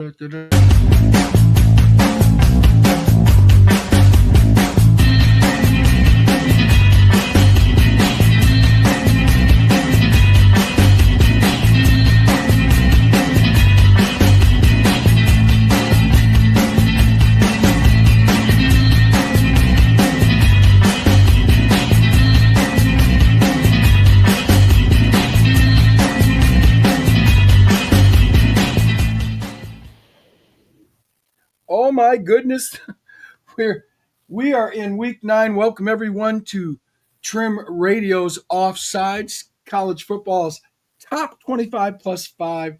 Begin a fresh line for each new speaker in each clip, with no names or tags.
Oh my goodness. We are in week 9. Welcome everyone to Trim Radio's Offsides, college football's top 25 plus 5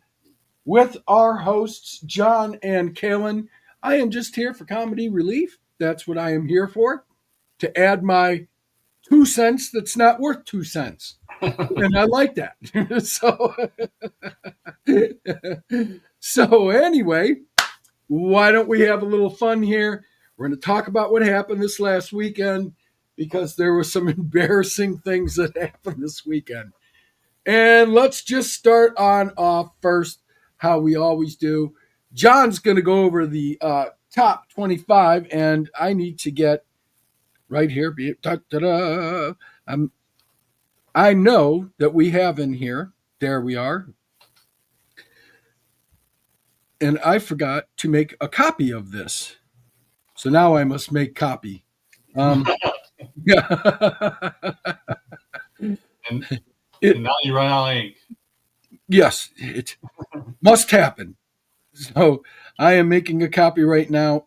with our hosts John and Kalen. I am just here for comedy relief. That's what I am here for. To add my 2 cents that's not worth 2 cents. And I like that. So anyway, why don't we have a little fun here? We're going to talk about what happened this last weekend because there were some embarrassing things that happened this weekend. And let's just start on off first, how we always do. John's going to go over the top 25, and I need to get right here. I know that we have in here. There we are. And I forgot to make a copy of this. So now I must make copy. Yeah.
and now you run out of ink.
Yes, it must happen. So I am making a copy right now.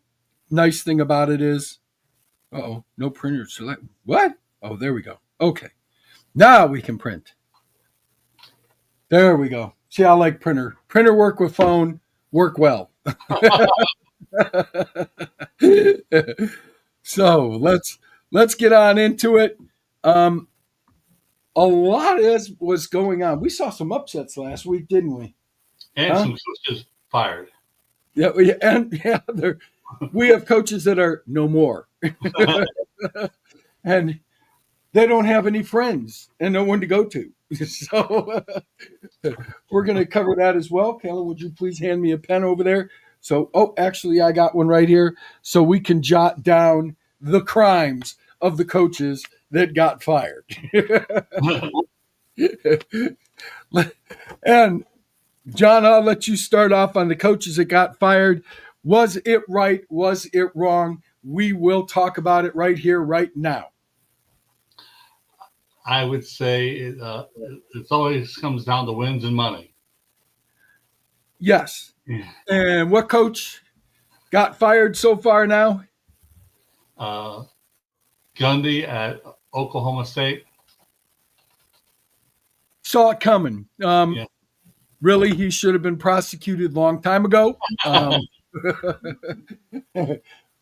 Nice thing about it is, no printer select. What? Oh, there we go. Okay. Now we can print. There we go. See, I like printer. Printer work with phone, work well. So let's get on into it. A lot was going on. We saw some upsets last week, didn't we?
And some coaches fired.
Yeah, we have coaches that are no more, and they don't have any friends and no one to go to. So we're going to cover that as well. Kayla, would you please hand me a pen over there? So, actually, I got one right here, so we can jot down the crimes of the coaches that got fired. And, John, I'll let you start off on the coaches that got fired. Was it right? Was it wrong? We will talk about it right here, right now.
I would say it always comes down to wins and money.
Yes. Yeah. And what coach got fired so far now?
Gundy at Oklahoma State.
Saw it coming.
Yeah.
Really, he should have been prosecuted a long time ago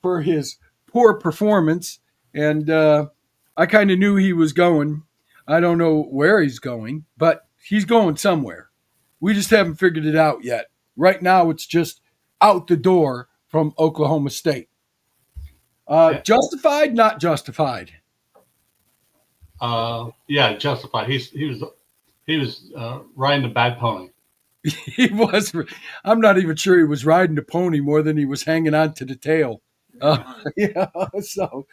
for his poor performance. And I kind of knew he was going. I don't know where he's going, but he's going somewhere. We just haven't figured it out yet. Right now, it's just out the door from Oklahoma State. Justified, not justified?
Yeah, justified. He was riding a bad pony.
He was. I'm not even sure he was riding the pony more than he was hanging on to the tail. Yeah. So,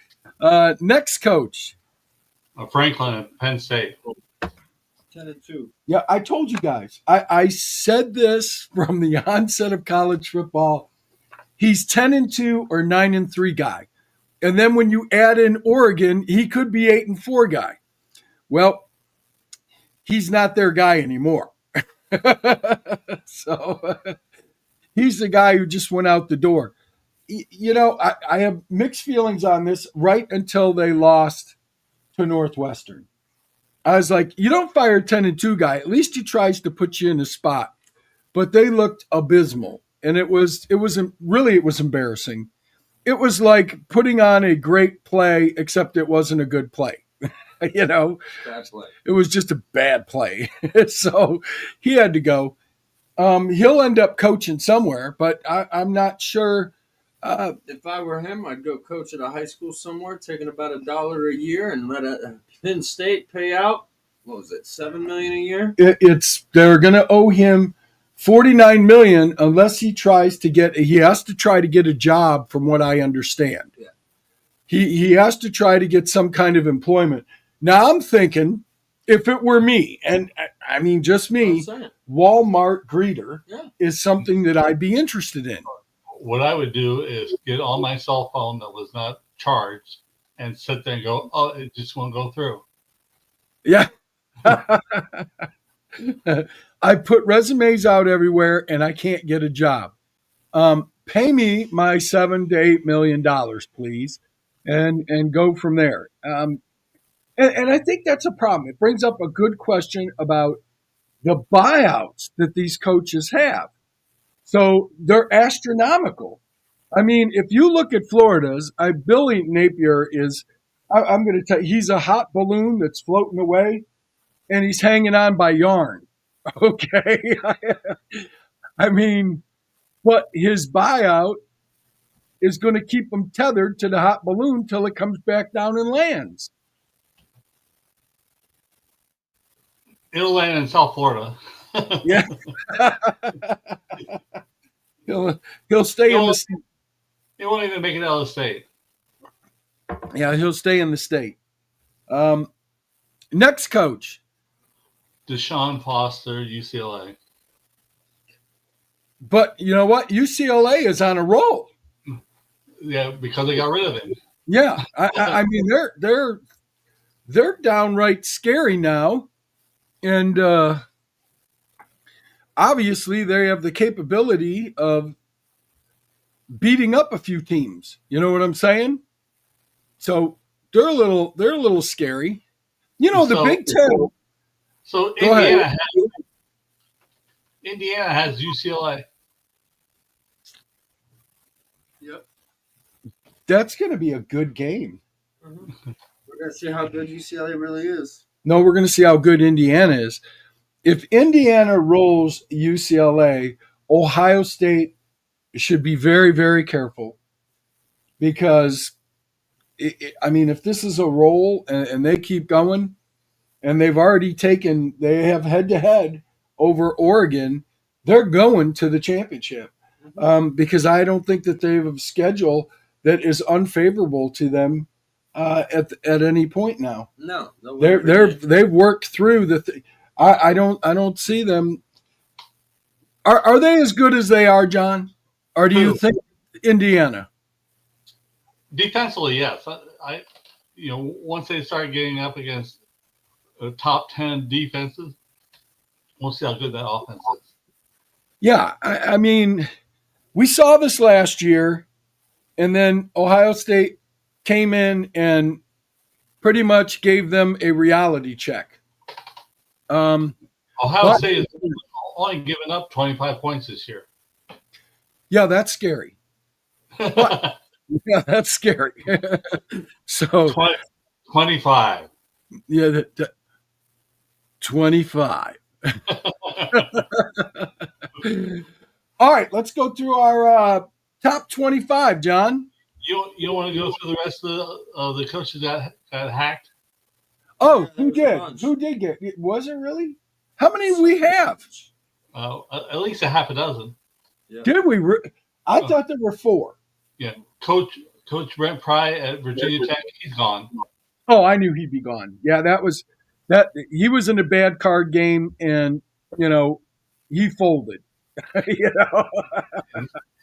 next coach.
Franklin at Penn State.
10-2.
Yeah, I told you guys. I said this from the onset of college football. He's 10-2 or 9-3 guy. And then when you add in Oregon, he could be 8-4 guy. Well, he's not their guy anymore. So he's the guy who just went out the door. You know, I have mixed feelings on this right until they lost to Northwestern. I was like, you don't fire a 10-2 guy. At least he tries to put you in a spot. But they looked abysmal. And it was embarrassing. It was like putting on a great play, except it wasn't a good play. You know,
Bad play.
It was just a bad play. So he had to go. He'll end up coaching somewhere, but I'm not sure.
If I were him, I'd go coach at a high school somewhere, taking about $1 a year, and let a Penn State pay out. What was it, $7 million a year?
They're going to owe him $49 million unless he has to try to get a job, from what I understand.
Yeah.
He has to try to get some kind of employment. Now I'm thinking, if it were me, and I mean just me, Walmart greeter is something that I'd be interested in.
What I would do is get on my cell phone that was not charged and sit there and go, oh, it just won't go through.
Yeah. I put resumes out everywhere and I can't get a job. Pay me my $7 to $8 million, please, and go from there. And I think that's a problem. It brings up a good question about the buyouts that these coaches have. So they're astronomical. I mean, if you look at Florida's, Billy Napier I'm going to tell you, he's a hot balloon that's floating away, and he's hanging on by yarn. Okay. I mean, but his buyout is going to keep him tethered to the hot balloon till it comes back down and lands.
It'll land in South Florida.
Yeah. He'll stay in the state.
He won't even make it out of the state.
Yeah, he'll stay in the state. Next coach.
Deshaun Foster, UCLA.
But you know what? UCLA is on a roll.
Yeah, because they got rid of him.
Yeah, I mean they're downright scary now, and obviously they have the capability of beating up a few teams. You know what I'm saying? So they're a little scary. You know, the Big Ten.
So Indiana has UCLA.
Yep.
That's going to be a good game.
Mm-hmm. We're going to see how good UCLA really is.
No, we're going to see how good Indiana is. If Indiana rolls UCLA, Ohio State should be very, very careful, because, if this is a roll and they keep going, and they have head-to-head over Oregon, they're going to the championship, because I don't think that they have a schedule that is unfavorable to them at any point now.
No,
they've worked through the. I don't see them. Are they as good as they are, John? Or do you think Indiana?
Defensively, yes. Once they start getting up against top 10 defenses, we'll see how good that offense is.
Yeah, I mean, we saw this last year, and then Ohio State came in and pretty much gave them a reality check.
Ohio State is only given up 25 points this year.
Yeah, that's scary. But, yeah, that's scary. So
25.
Yeah, 25. All right, let's go through our top 25, John.
You want to go through the rest of the coaches that got hacked?
Oh, who did? Who did get? Was it really? How many do we have?
At least a half a dozen.
Yeah.
Did we? I thought there were 4.
Yeah, Coach Brent Pry at Virginia Tech, he's gone.
Oh, I knew he'd be gone. Yeah, that he was in a bad card game, and he folded.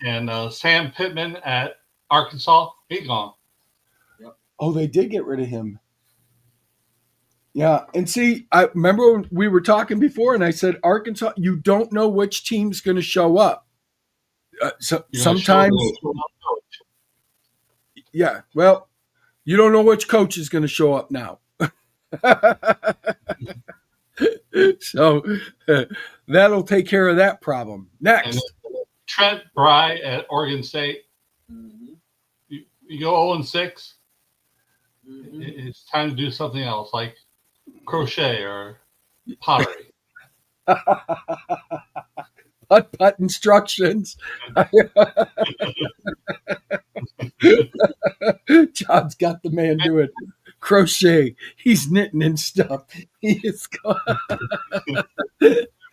And Sam Pittman at Arkansas, he's gone.
Yep.
Oh, they did get rid of him. Yeah, and see, I remember when we were talking before, and I said Arkansas, you don't know which team's going to show up. Sometimes, yeah. Well, you don't know which coach is going to show up now. So that'll take care of that problem. Next,
Trent Bry at Oregon State.
Mm-hmm.
You go 0-6.
Mm-hmm.
It's time to do something else, like crochet or pottery.
Putt instructions. John's got the man doing crochet. He's knitting and stuff. He is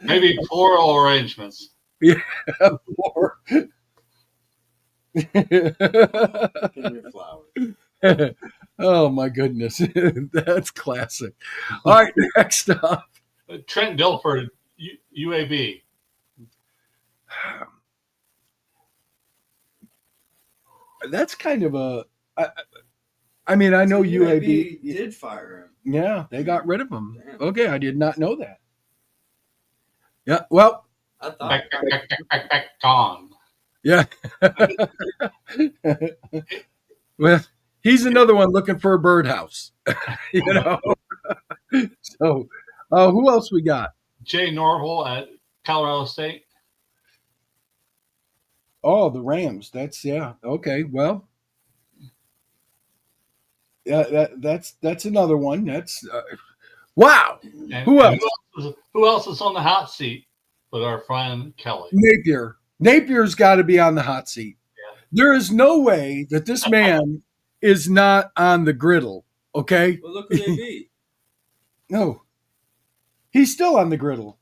Maybe floral arrangements.
Or-
Picking your flowers.
oh my goodness, that's classic. All right, next up.
Trent Dilford, UAB.
That's kind of a. I mean, I know UAB.
did fire him.
Yeah, they got rid of him.
Damn.
Okay, I did not know that. Yeah, well,
I thought
Back, gone.
yeah. Well, he's another one looking for a birdhouse. You know. So, who else we got?
Jay Norval at Colorado State.
Oh, the Rams. That's yeah. Okay. Well, yeah. That's another one. That's wow.
And,
Who else?
Who else is on the hot seat but our friend Kelly?
Napier. Napier's got to be on the hot seat.
Yeah.
There is no way that this man is not on the griddle. Okay.
Well, look who they beat.
No, he's still on the griddle.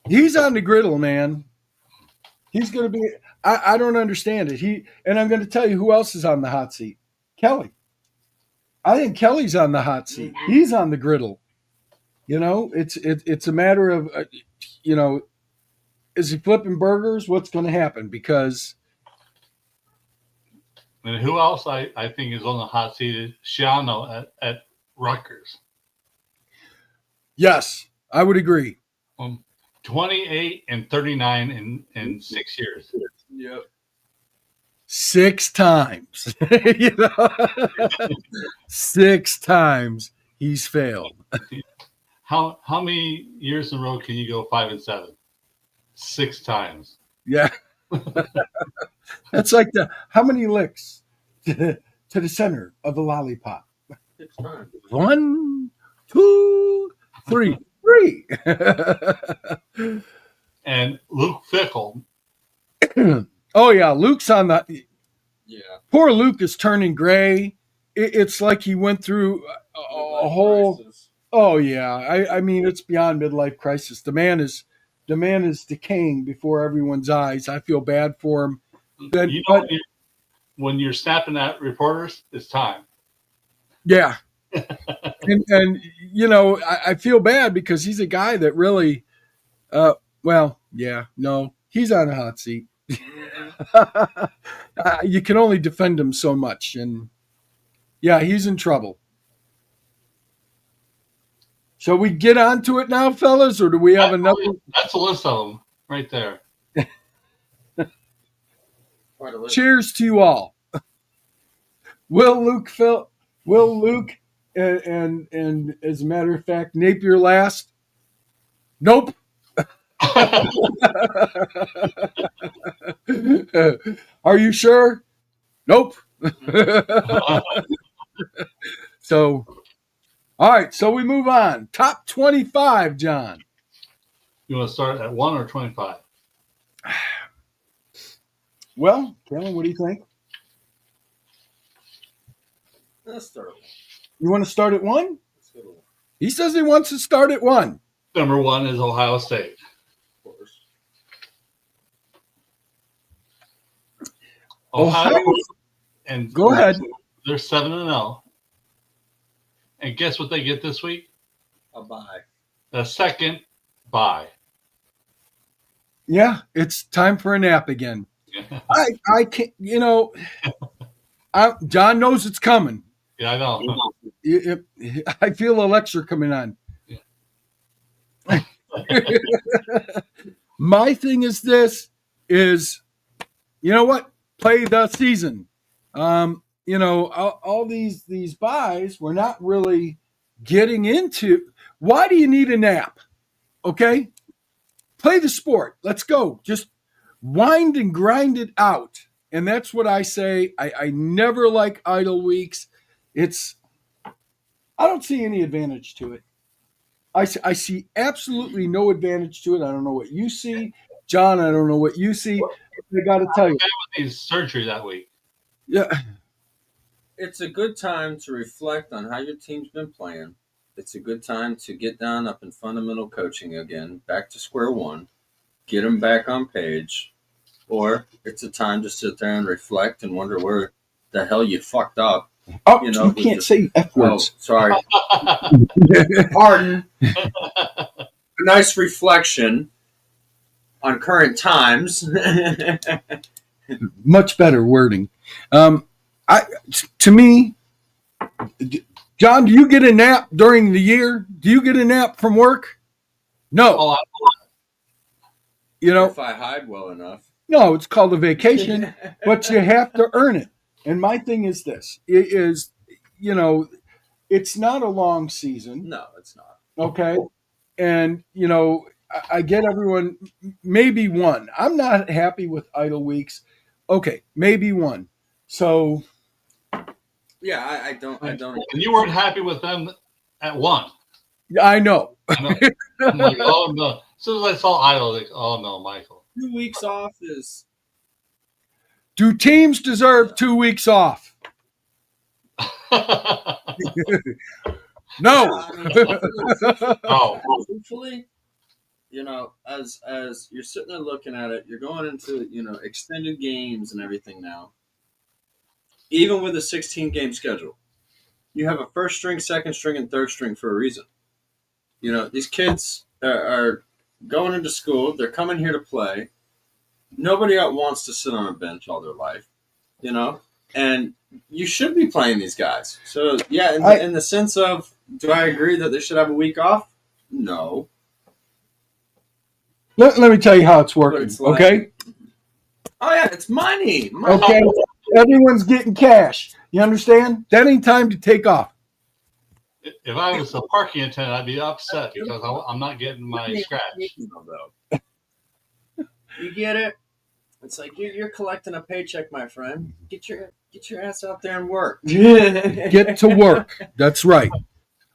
He's on the griddle, man. He's going to be. I don't understand it. And I'm going to tell you who else is on the hot seat. Kelly. I think Kelly's on the hot seat. He's on the griddle. You know, it's a matter of, you know, is he flipping burgers? What's going to happen? Because.
And who else I think is on the hot seat is Shiano at Rutgers.
Yes, I would agree.
28 and 39 in 6 years.
Yep.
6 times. You know? 6 times he's failed.
How many years in a row can you go 5 and 7? 6 times.
Yeah. That's like how many licks to the center of the lollipop?
6 times.
1, 2, 3. 3.
And Luke Fickle.
Oh yeah, Luke's on the.
Yeah.
Poor Luke is turning gray. It's like he went through a whole.
Crisis.
Oh yeah, I mean it's beyond midlife crisis. The man is decaying before everyone's eyes. I feel bad for him.
You know, when you're snapping at reporters, it's time.
Yeah. and you know, I feel bad because he's a guy that really, he's on a hot seat. You can only defend him so much, and yeah, he's in trouble. Shall we get on to it now, fellas, or do we have another?
That's a list of them right there.
Quite a list.
Cheers to you all. Will Luke, and as a matter of fact, Napier last? Nope. Are you sure? Nope. So, all right. So we move on. Top 25, John.
You want to start at 1 or 25?
Well, Kellen, what do you think?
Let's start.
You want to start at 1?
Let's go to 1.
He says he wants to start at 1.
Number 1 is Ohio State.
Of course.
Ohio.
And
Go ahead.
They're 7-0. And guess what they get this week?
A bye.
The second bye.
Yeah, it's time for a nap again. I can't, you know, John knows it's coming.
Yeah, I know.
I feel a lecture coming on.
Yeah.
My thing is you know what? Play the season. You know, all these buys, we're not really getting into. Why do you need a nap? Okay? Play the sport. Let's go. Just wind and grind it out. And that's what I say. I never like idle weeks. I don't see any advantage to it. I see absolutely no advantage to it. I don't know what you see. John, I don't know what you see. I got to tell you.
His surgery that week.
Yeah.
It's a good time to reflect on how your team's been playing it's a good time to get down up in fundamental coaching again, back to square one, get them back on page, or it's a time to sit there and reflect and wonder where the hell you fucked up.
Oh,
You know,
you
with
can't
the-
say F
Oh,
words.
sorry. Pardon. A nice reflection on current times.
Much better wording. To me, John, do you get a nap during the year? Do you get a nap from work? No.
Oh,
You know,
If I hide well enough.
no, it's called a vacation, but you have to earn it. And my thing is this: it is, you know, it's not a long season,
No, it's not.
okay? And you know, I get everyone maybe one. I'm not happy with idle weeks. Okay, maybe one. So
Yeah, I don't.
and you weren't happy with them at one.
I know.
I know. I'm like, oh no. As soon as I saw Idol, like, oh no, Michael.
2 weeks off is.
Do teams deserve 2 weeks off? No.
I mean,
Oh,
truthfully, you know, as you're sitting there looking at it, you're going into extended games and everything now. Even with a 16-game schedule, you have a first string, second string, and third string for a reason. You know, these kids are going into school. They're coming here to play. Nobody out wants to sit on a bench all their life, you know? And you should be playing these guys. So, yeah, in the sense of, do I agree that they should have a week off? No.
Let me tell you how it's
But
working,
it's like,
okay?
oh, yeah, it's money.
Okay. Everyone's getting cash. You understand? That ain't time to take off.
if I was a parking attendant, I'd be upset because I'm not getting my scratch.
You get it? It's like you're collecting a paycheck, my friend. Get your ass out there and work.
Get to work. That's right.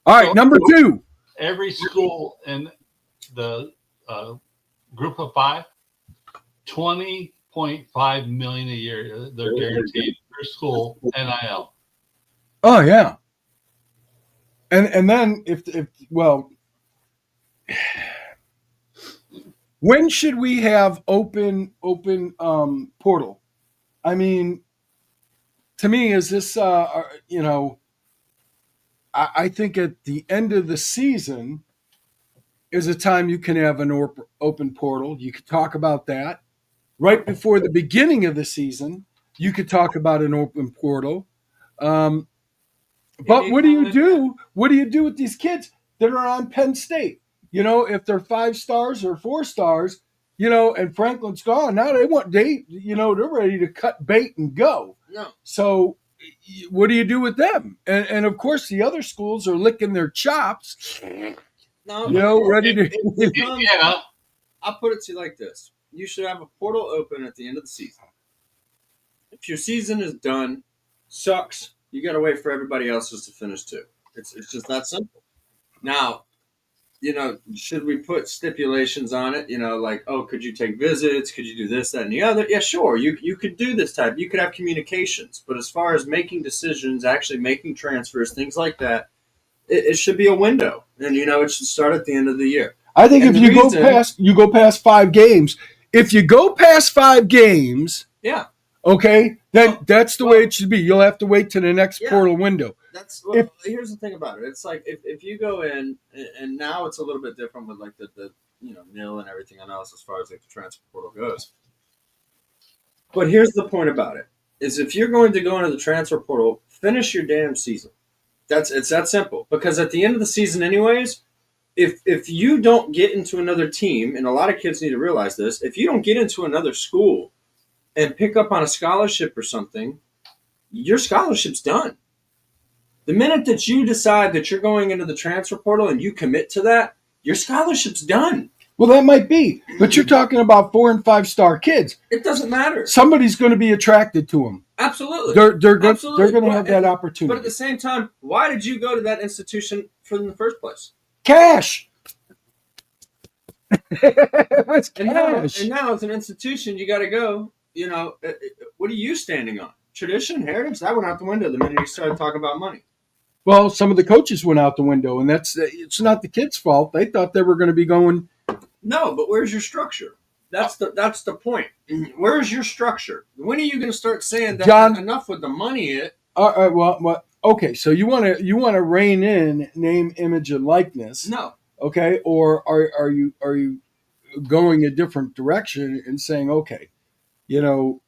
All right, number 2.
Every school in the group of 5, $20.5 million a year. They're guaranteed per school NIL.
Oh yeah. And then if well, when should we have open portal? I mean, to me, is this I think at the end of the season is a time you can have an open portal. You could talk about that. Right before the beginning of the season, you could talk about an open portal. But what do you do? What do you do with these kids that are on Penn State? You know, if they're 5 stars or 4 stars, you know, and Franklin's gone, now they're ready to cut bait and go.
No.
So what do you do with them? And of course, the other schools are licking their chops.
No.
You know, ready to.
Yeah.
I'll put it to you like this: you should have a portal open at the end of the season. If your season is done, sucks. You got to wait for everybody else's to finish too. It's just that simple. Now, you know, should we put stipulations on it? You know, like, oh, could you take visits? Could you do this, that, and the other? Yeah, sure. You could do this type. You could have communications. But as far as making decisions, actually making transfers, things like that, it should be a window. And, you know, it should start at the end of the year.
I think
And
if you go past 5 games, if you go past 5 games,
yeah.
okay, then that's the way it should be. You'll have to wait to the next portal window.
Here's the thing about it. It's like if you go in, and now it's a little bit different with like the nil and everything else as far as like the transfer portal goes. But here's the point about it: is if you're going to go into the transfer portal, finish your damn season. It's that simple. Because at the end of the season, anyways, if you don't get into another team, and a lot of kids need to realize this, if you don't get into another school and pick up on a scholarship or something, your scholarship's done. The minute that you decide that you're going into the transfer portal and you commit to that, your scholarship's done.
Well, that might be, but you're talking about 4 and 5 star kids.
It doesn't matter.
Somebody's going to be attracted to them.
Absolutely.
They're going to have that opportunity.
But at the same time, why did you go to that institution in the first place?
Cash. It's cash.
And now, as an institution, you got to go. You know, what are you standing on? Tradition, heritage? That went out the window the minute you started talking about money.
Well, some of the coaches went out the window, and it's not the kids' fault. They thought they were going to be going.
No, but where's your structure? That's the point. Where's your structure? When are you going to start saying that?
John,
enough with the money?
Well, okay. So you want to rein in name, image, and likeness?
No.
Okay, or are you going a different direction and saying, okay, do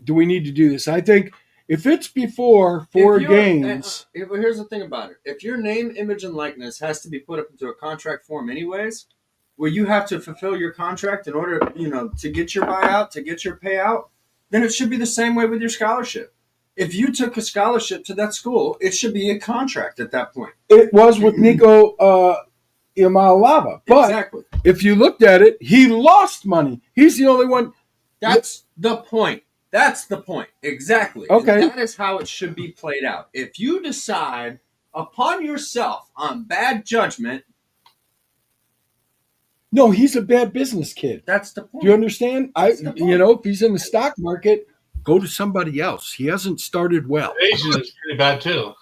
we need to do this? I think if it's before 4 games.
Here's the thing about it. If your name, image, and likeness has to be put up into a contract form anyways, where you have to fulfill your contract in order, to get your buyout, to get your payout, then it should be the same way with your scholarship. If you took a scholarship to that school, it should be a contract at that point.
It was with Nico Imalava. But
exactly.
If you looked at it, he lost money. He's the only one.
That's the point. That's the point. Exactly.
Okay.
And that is how it should be played out. If you decide upon yourself on bad judgment.
No, he's a bad business kid.
That's the point.
Do you understand? If he's in the stock market, go to somebody else. He hasn't started well.
Asian is pretty bad too.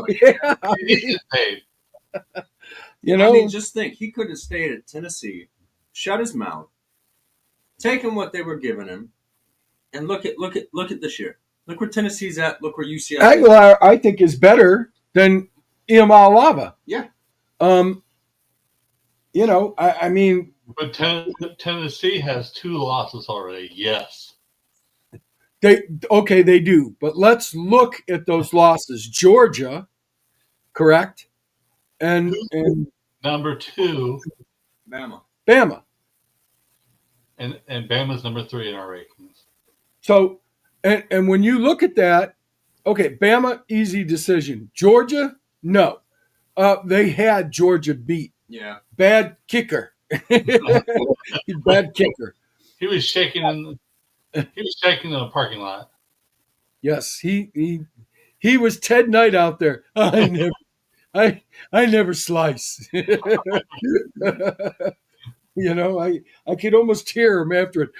Yeah.
He's paid.
Just think, he could have stayed at Tennessee, shut his mouth, taken what they were giving him, and look at this year. Look where Tennessee's at. Look where UCLA is.
Aguilar, I think, is better than Iamaleava.
Yeah.
But Tennessee has 2 losses already. Yes.
They do. But let's look at those losses. Georgia, correct? And
number 2,
Bama.
And Bama's number 3 in our rankings.
So, and when you look at that, okay, Bama, easy decision. Georgia, no. They had Georgia beat.
Yeah.
Bad kicker. Bad kicker.
He was shaking in the parking lot.
Yes, he was Ted Knight out there. I never slice. I could almost hear him after it.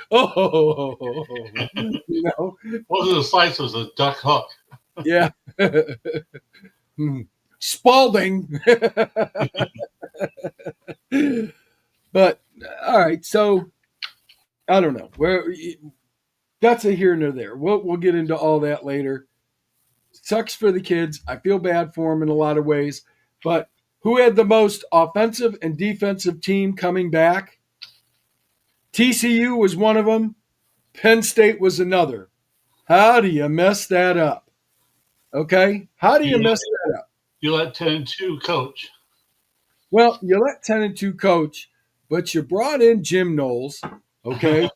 Wasn't a slice, it was a duck hook.
Yeah. Spalding. But all right, so I don't know. That's a here and there. We'll get into all that later. Sucks for the kids. I feel bad for them in a lot of ways. But who had the most offensive and defensive team coming back? TCU was one of them. Penn State was another. How do you mess that up? Okay? How do you mess that up?
You let 10-2 coach.
Well, you let 10-2 coach, but you brought in Jim Knowles, okay?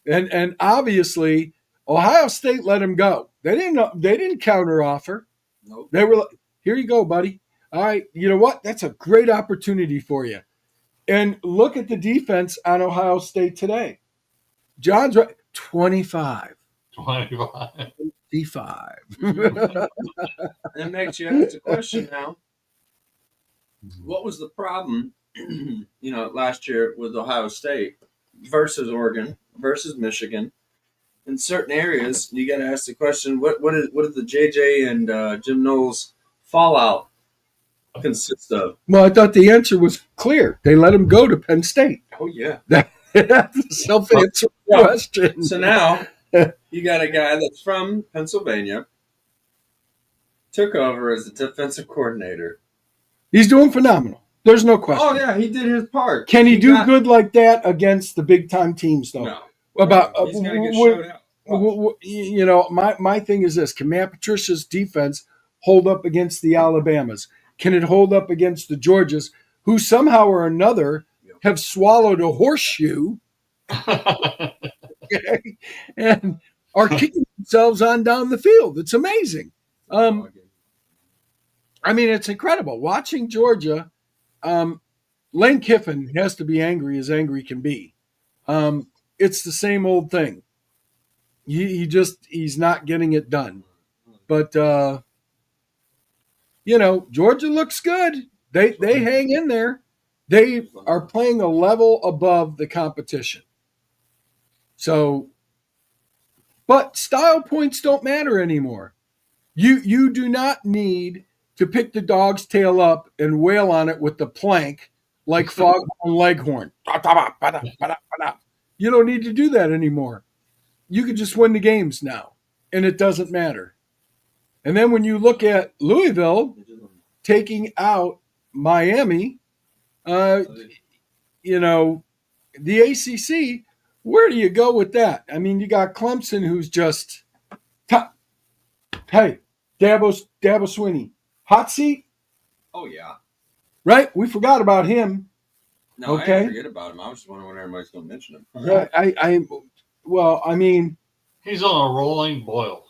and obviously Ohio State let him go. They didn't counteroffer.
Nope.
They were like, here you go, buddy. All right, you know what? That's a great opportunity for you. And look at the defense on Ohio State today. John's right. 25.
25.
55.
That makes you ask the question now. What was the problem, last year with Ohio State versus Oregon versus Michigan? In certain areas, you got to ask the question: what is the JJ and Jim Knowles fallout consist of?
Well, I thought the answer was clear. They let him go to Penn State.
Oh yeah,
that's a self-answering question.
So now you got a guy that's from Pennsylvania, took over as the defensive coordinator.
He's doing phenomenal. There's no question.
Oh yeah, he did his part.
Can he do good like that against the big time teams though?
No.
He's
gonna get showed out.
My thing is this: can Matt Patricia's defense hold up against the Alabamas? Can it hold up against the Georgias, who somehow or another have swallowed a horseshoe and are kicking themselves on down the field? It's amazing. It's incredible. Watching Georgia, Lane Kiffin has to be angry as angry can be. It's the same old thing. He's not getting it done. But, Georgia looks good. They hang in there. They are playing a level above the competition. So, but style points don't matter anymore. You do not need to pick the dog's tail up and wail on it with the plank like Foghorn Leghorn. You don't need to do that anymore. You can just win the games now, and it doesn't matter. And then when you look at Louisville taking out Miami, you know, the ACC, where do you go with that? I mean, you got Clemson, who's just top. Hey, Dabo Swinney, hot seat,
Oh yeah.
right? We forgot about him.
No, I
Okay.
didn't forget about him. I was just wondering when everybody's going to mention him.
I mean,
He's on a rolling boil.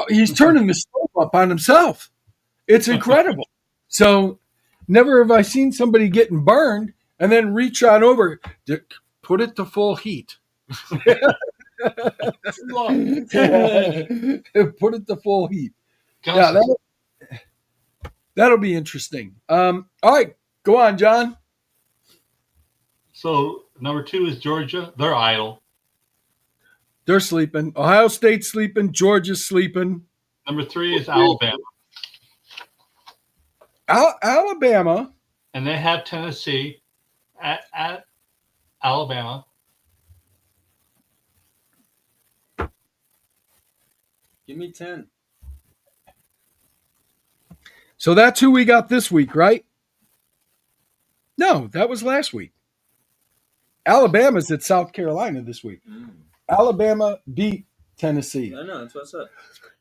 he's turning the stove up on himself. It's incredible. So, never have I seen somebody getting burned and then reach on over to put it to full heat. Put it to full heat. Yeah, that'll be interesting. All right, go on, John.
So number 2 is Georgia. They're idle.
They're sleeping. Ohio State's sleeping. Georgia's sleeping.
Number 3 is Alabama.
Alabama.
And they have Tennessee at Alabama.
Give me 10.
So that's who we got this week, right? No, that was last week. Alabama's at South Carolina this week. Alabama beat Tennessee.
I know, that's what I said.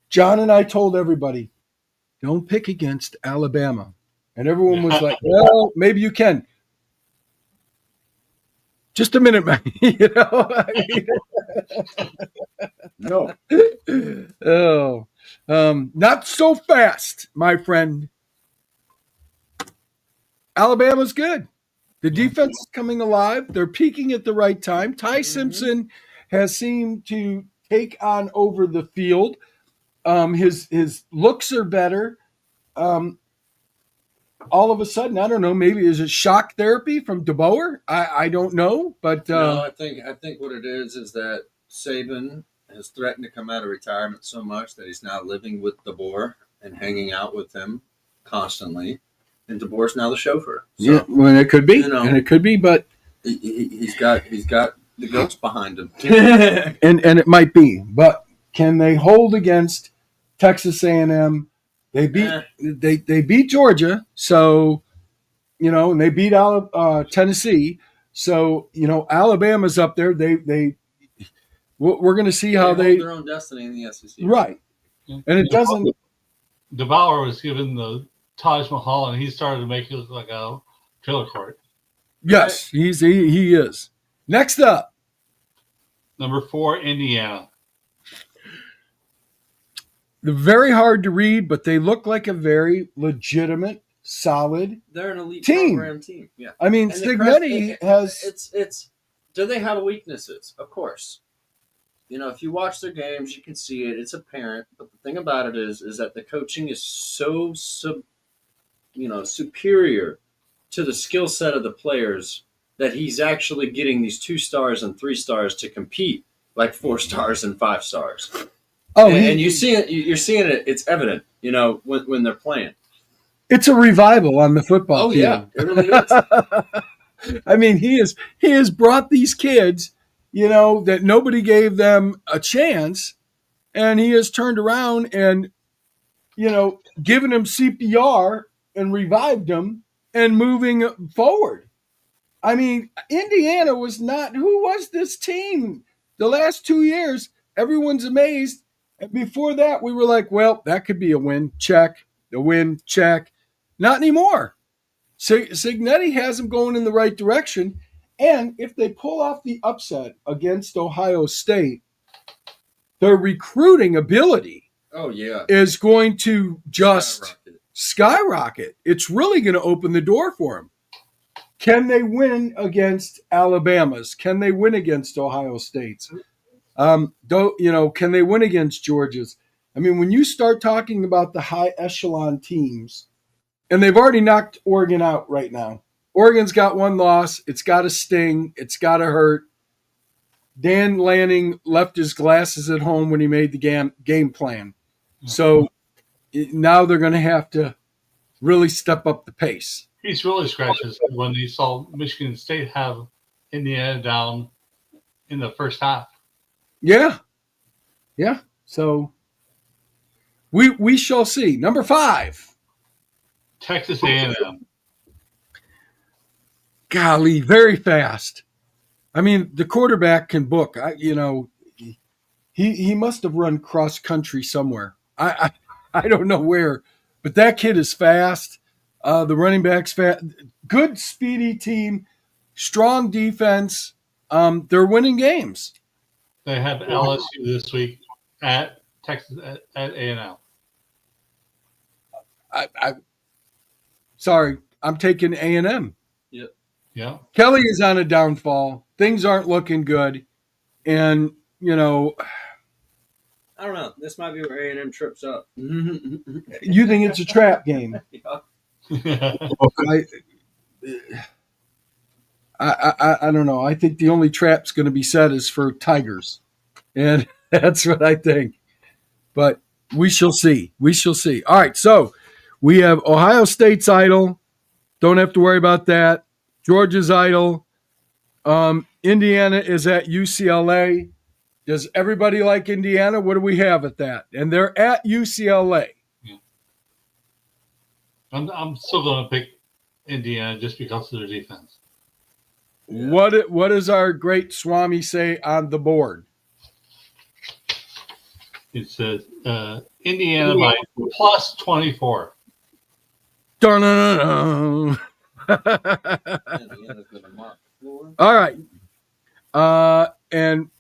John and I told everybody, don't pick against Alabama. And everyone was like, well, maybe you can. Just a minute, man. You know?
No.
Not so fast, my friend. Alabama's good. The defense is coming alive. They're peaking at the right time. Ty Simpson has seemed to take on over the field. His looks are better. All of a sudden, I don't know, maybe is it shock therapy from DeBoer? I don't know, but
No, I think what it is that Saban has threatened to come out of retirement so much that he's now living with DeBoer and hanging out with him constantly, and DeBoer's now the chauffeur. So,
yeah, well, it could be, and it could be, but
he's got the goats behind him,
and it might be, but can they hold against Texas A&M? They beat they beat Georgia, so and they beat Tennessee, so Alabama's up there. We're going to see how they
hold their own destiny in the SEC,
right, and it doesn't.
DeBauer was given the Taj Mahal, and he started to make it look like a trailer court.
Yes, he is. Next up,
number 4, Indiana.
They're very hard to read, but they look like a very legitimate, solid.
They're an elite
program
team. Yeah,
I mean, Stignetti has.
It's. Do they have weaknesses? Of course. If you watch their games, you can see it. It's apparent. But the thing about it is that the coaching is so superior to the skill set of the players that he's actually getting these 2 stars and 3 stars to compete like 4 stars and 5 stars.
Oh,
and you see it. You're seeing it. It's evident. When they're playing.
It's a revival on the football field.
Yeah, it really is.
I mean, he has brought these kids, that nobody gave them a chance, and he has turned around and, given them CPR and revived them and moving forward. I mean, Indiana was not. Who was this team? The last 2 years, everyone's amazed. And before that, we were like, well, that could be a win. Check. The win. Check. Not anymore. Cignetti has them going in the right direction. And if they pull off the upset against Ohio State, their recruiting ability is going to just skyrocket. It's really going to open the door for them. Can they win against Alabama's? Can they win against Ohio State's? Can they win against Georgia's? I mean, when you start talking about the high echelon teams, and they've already knocked Oregon out right now. Oregon's got 1 loss. It's got to sting. It's got to hurt. Dan Lanning left his glasses at home when he made the game plan. So now they're going to have to really step up the pace.
He's really scratched his head when he saw Michigan State have Indiana down in the first half.
Yeah. So we shall see. Number 5.
Texas A&M.
Golly, very fast. I mean, the quarterback can book. He must have run cross country somewhere. I don't know where, but that kid is fast. The running back's fast. Good, speedy team. Strong defense. They're winning games.
They have LSU this week at Texas at A&M.
Sorry, I'm taking A&M.
Yeah.
Kelly is on a downfall. Things aren't looking good, and
I don't know. This might be where A&M trips up.
you think it's a trap game. I don't know. I think the only trap's going to be set is for Tigers, and that's what I think. But we shall see. All right, so we have Ohio State's idle. Don't have to worry about that. Georgia's idle. Indiana is at UCLA. Does everybody like Indiana? What do we have at that? And they're at UCLA.
Yeah. I'm still going to pick Indiana just because of their defense.
Yeah. What does our great Swami say on the board?
It says Indiana by plus 24.
Dun-dun-dun-dun. All right. And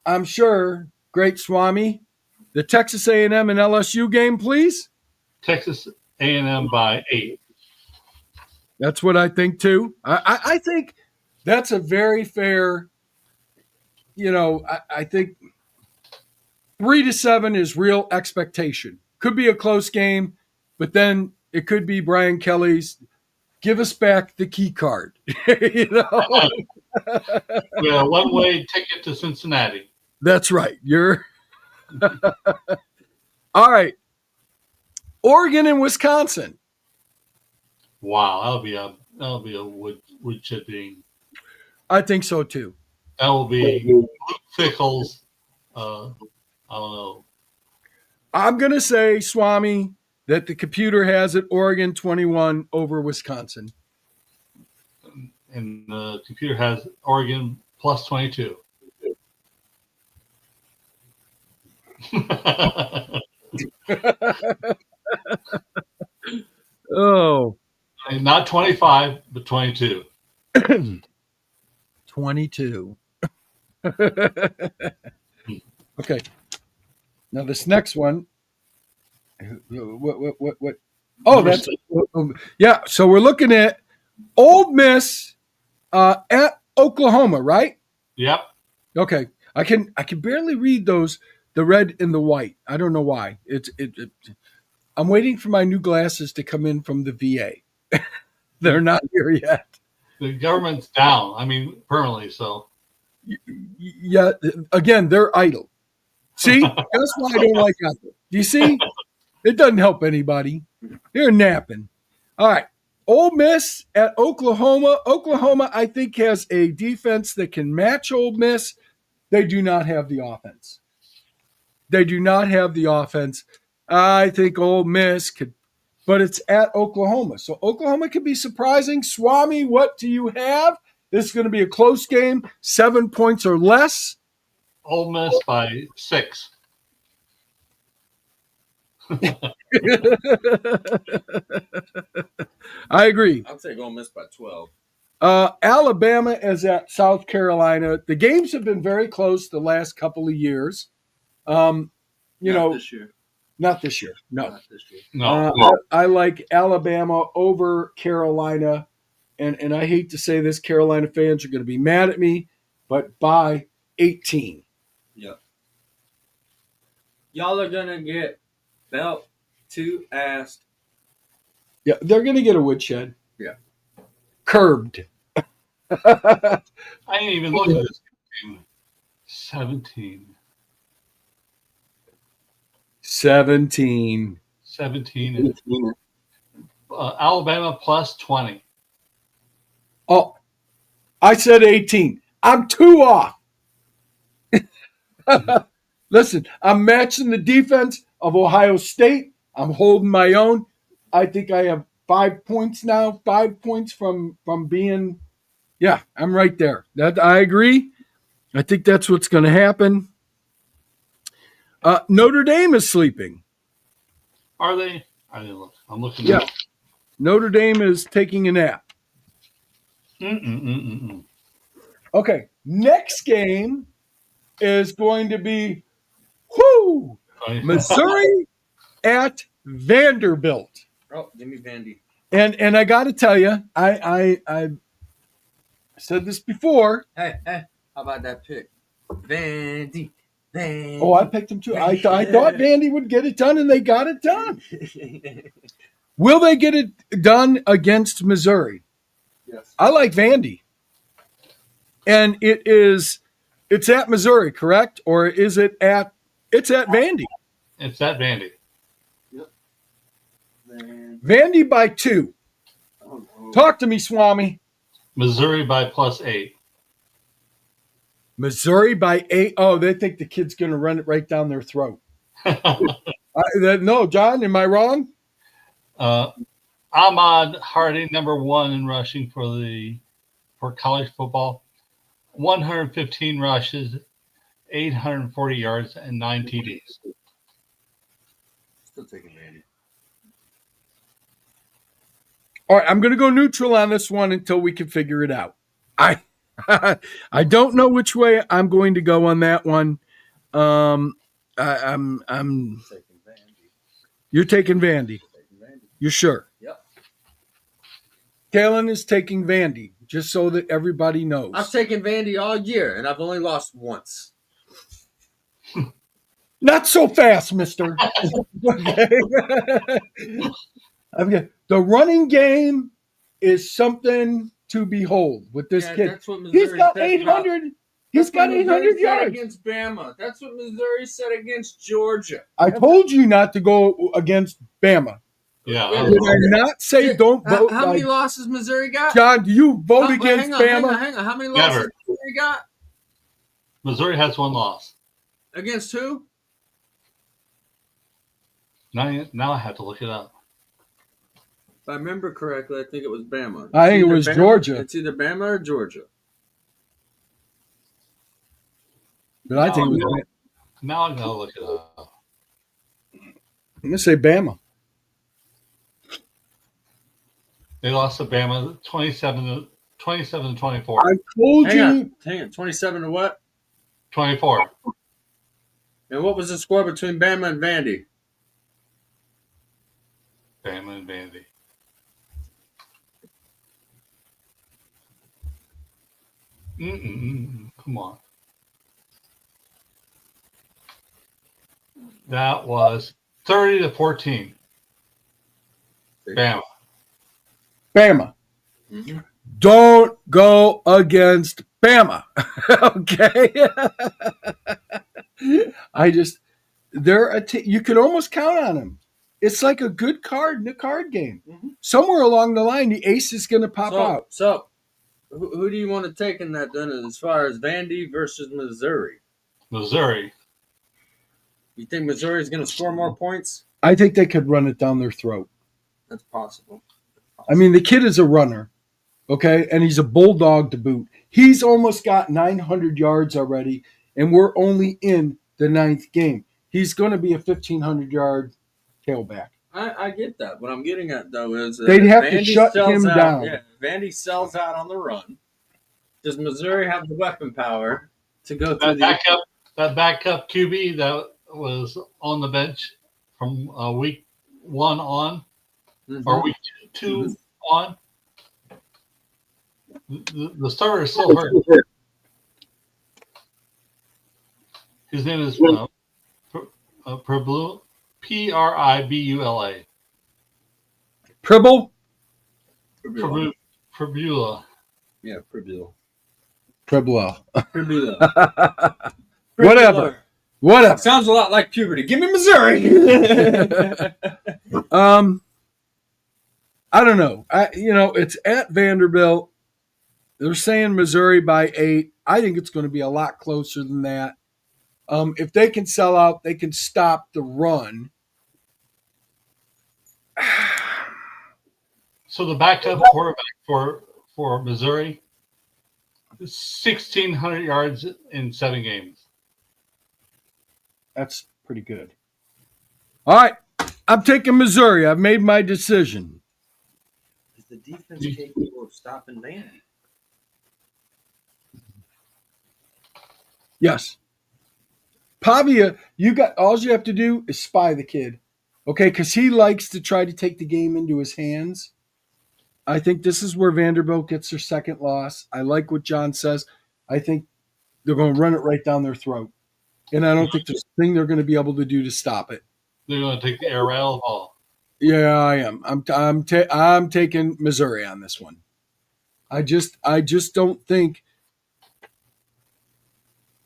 I'm sure, great Swami, the Texas A&M and LSU game, please.
Texas A&M by 8.
That's what I think, too. I think that's a very fair, I think 3-7 is real expectation. Could be a close game, but then it could be Brian Kelly's give us back the key card.
Yeah, one-way ticket to Cincinnati.
That's right. You're all right. Oregon and Wisconsin.
Wow, that'll be a wood chipping.
I think so too.
That will be Luke Fickle's. I don't know.
I'm gonna say, Swami, that the computer has it Oregon 21 over Wisconsin.
And the computer has Oregon plus 22.
Oh.
Not 25, but 22.
22. Okay. Now this next one. What? Oh, that's yeah. So we're looking at Ole Miss at Oklahoma, right?
Yep.
Okay. I can barely read those, the red and the white. I don't know why. I'm waiting for my new glasses to come in from the VA. They're not here yet.
The government's down. I mean, permanently. So.
Yeah. Again, they're idle. See, that's why I don't like idle. Do you see? It doesn't help anybody. They're napping. All right. Ole Miss at Oklahoma. Oklahoma, I think, has a defense that can match Ole Miss. They do not have the offense. I think Ole Miss could, but it's at Oklahoma. So Oklahoma could be surprising. Swami, what do you have? This is going to be a close game, 7 points or less.
Ole Miss by 6.
I agree.
I'll take Ole Miss by 12.
Alabama is at South Carolina. The games have been very close the last couple of years.
Not this year.
Not this year. No.
Not this year.
No.
I like Alabama over Carolina. And I hate to say this, Carolina fans are going to be mad at me, but by 18.
Yep. Y'all are going to get belt to ass.
Yeah, they're going to get a woodshed.
Yeah.
Curbed.
I ain't even looking at this game. 17. 17. Alabama plus 20.
Oh, I said 18. I'm 2 off. Listen, I'm matching the defense of Ohio State. I'm holding my own. I think I have 5 points now. 5 points from being. Yeah, I'm right there. That I agree. I think that's what's going to happen. Notre Dame is sleeping.
Are they? I didn't look. I'm looking.
Yeah. Notre Dame is taking a nap. Okay, next game is going to be Missouri at Vanderbilt.
Oh, give me Vandy.
And I got to tell you, I said this before.
Hey, how about that pick? Vandy.
Oh, I picked them too. I thought Vandy would get it done, and they got it done. Will they get it done against Missouri?
Yes.
I like Vandy. And it's at Missouri, correct? Or is it's at Vandy?
It's at Vandy.
Yep.
Vandy by 2.
Oh, no.
Talk to me, Swami.
Missouri by plus 8.
Missouri by 8. Oh, they think the kid's going to run it right down their throat. No, John, am I wrong?
Ahmad Harding, number 1 in rushing for college football. 115 rushes, 840 yards, and 9 TDs.
Still taking Vandy.
All right, I'm going to go neutral on this one until we can figure it out. I don't know which way I'm going to go on that one. I'm
taking Vandy.
You're taking Vandy. You're sure?
Yep.
Kalen is taking Vandy, just so that everybody knows.
I've taken Vandy all year, and I've only lost once.
Not so fast, mister. Okay. The running game is something to behold with this kid.
That's what Missouri
He's got
said
800. He's got 800 yards
against Bama. That's what Missouri said against Georgia.
I told you not to go against Bama.
Yeah.
Did I not say don't vote?
How many losses Missouri got?
John, do you vote against Bama?
Hang on. How many losses Missouri got?
Missouri has 1 loss.
Against who?
Now I have to look it up.
If I remember correctly, I think it was Bama.
I think it was Georgia.
It's either Bama or Georgia.
But I think it was.
Now I'm going to look it up.
I'm going to say Bama.
They lost to Bama 27-24.
I told you.
Hang on. 27 to what?
24.
And what was the score between Bama and Vandy?
Bama and Vandy. Come on. That was 30-14. Bama.
Bama.
Mm-hmm.
Don't go against Bama. Okay. You could almost count on them. It's like a good card in a card game.
Mm-hmm.
Somewhere along the line, the ace is going to pop out.
So, who do you want to take in that then as far as Vandy versus Missouri?
Missouri.
You think Missouri is going to score more points?
I think they could run it down their throat.
That's possible.
I mean, the kid is a runner, okay? And he's a bulldog to boot. He's almost got 900 yards already, and we're only in the 9th game. He's going to be a 1,500-yard tailback.
I get that. What I'm getting at, though, is
they'd have to shut him down.
Yeah, Vandy sells out on the run. Does Missouri have the weapon power to go through
that backup QB that was on the bench from week 1 on, or week 2 on? The starter is still hurt. His name is Pribula. Pribula.
Pribble?
Pribula.
Yeah, Pribula.
Pribble.
Pribula.
Whatever. Whatever.
Sounds a lot like puberty. Give me Missouri.
I don't know. It's at Vanderbilt. They're saying Missouri by 8. I think it's going to be a lot closer than that. If they can sell out, they can stop the run.
So the backup quarterback for Missouri, 1,600 yards in 7 games.
That's pretty good. All right. I'm taking Missouri. I've made my decision.
Is the defense capable of stopping Vandy?
Yes. Pavia, all you have to do is spy the kid. Okay, because he likes to try to take the game into his hands. I think this is where Vanderbilt gets their second loss. I like what John says. I think they're going to run it right down their throat. And I don't think there's a thing they're going to be able to do to stop it.
They're going to take the air right out of the ball.
Yeah, I am. I'm taking Missouri on this one. I just don't think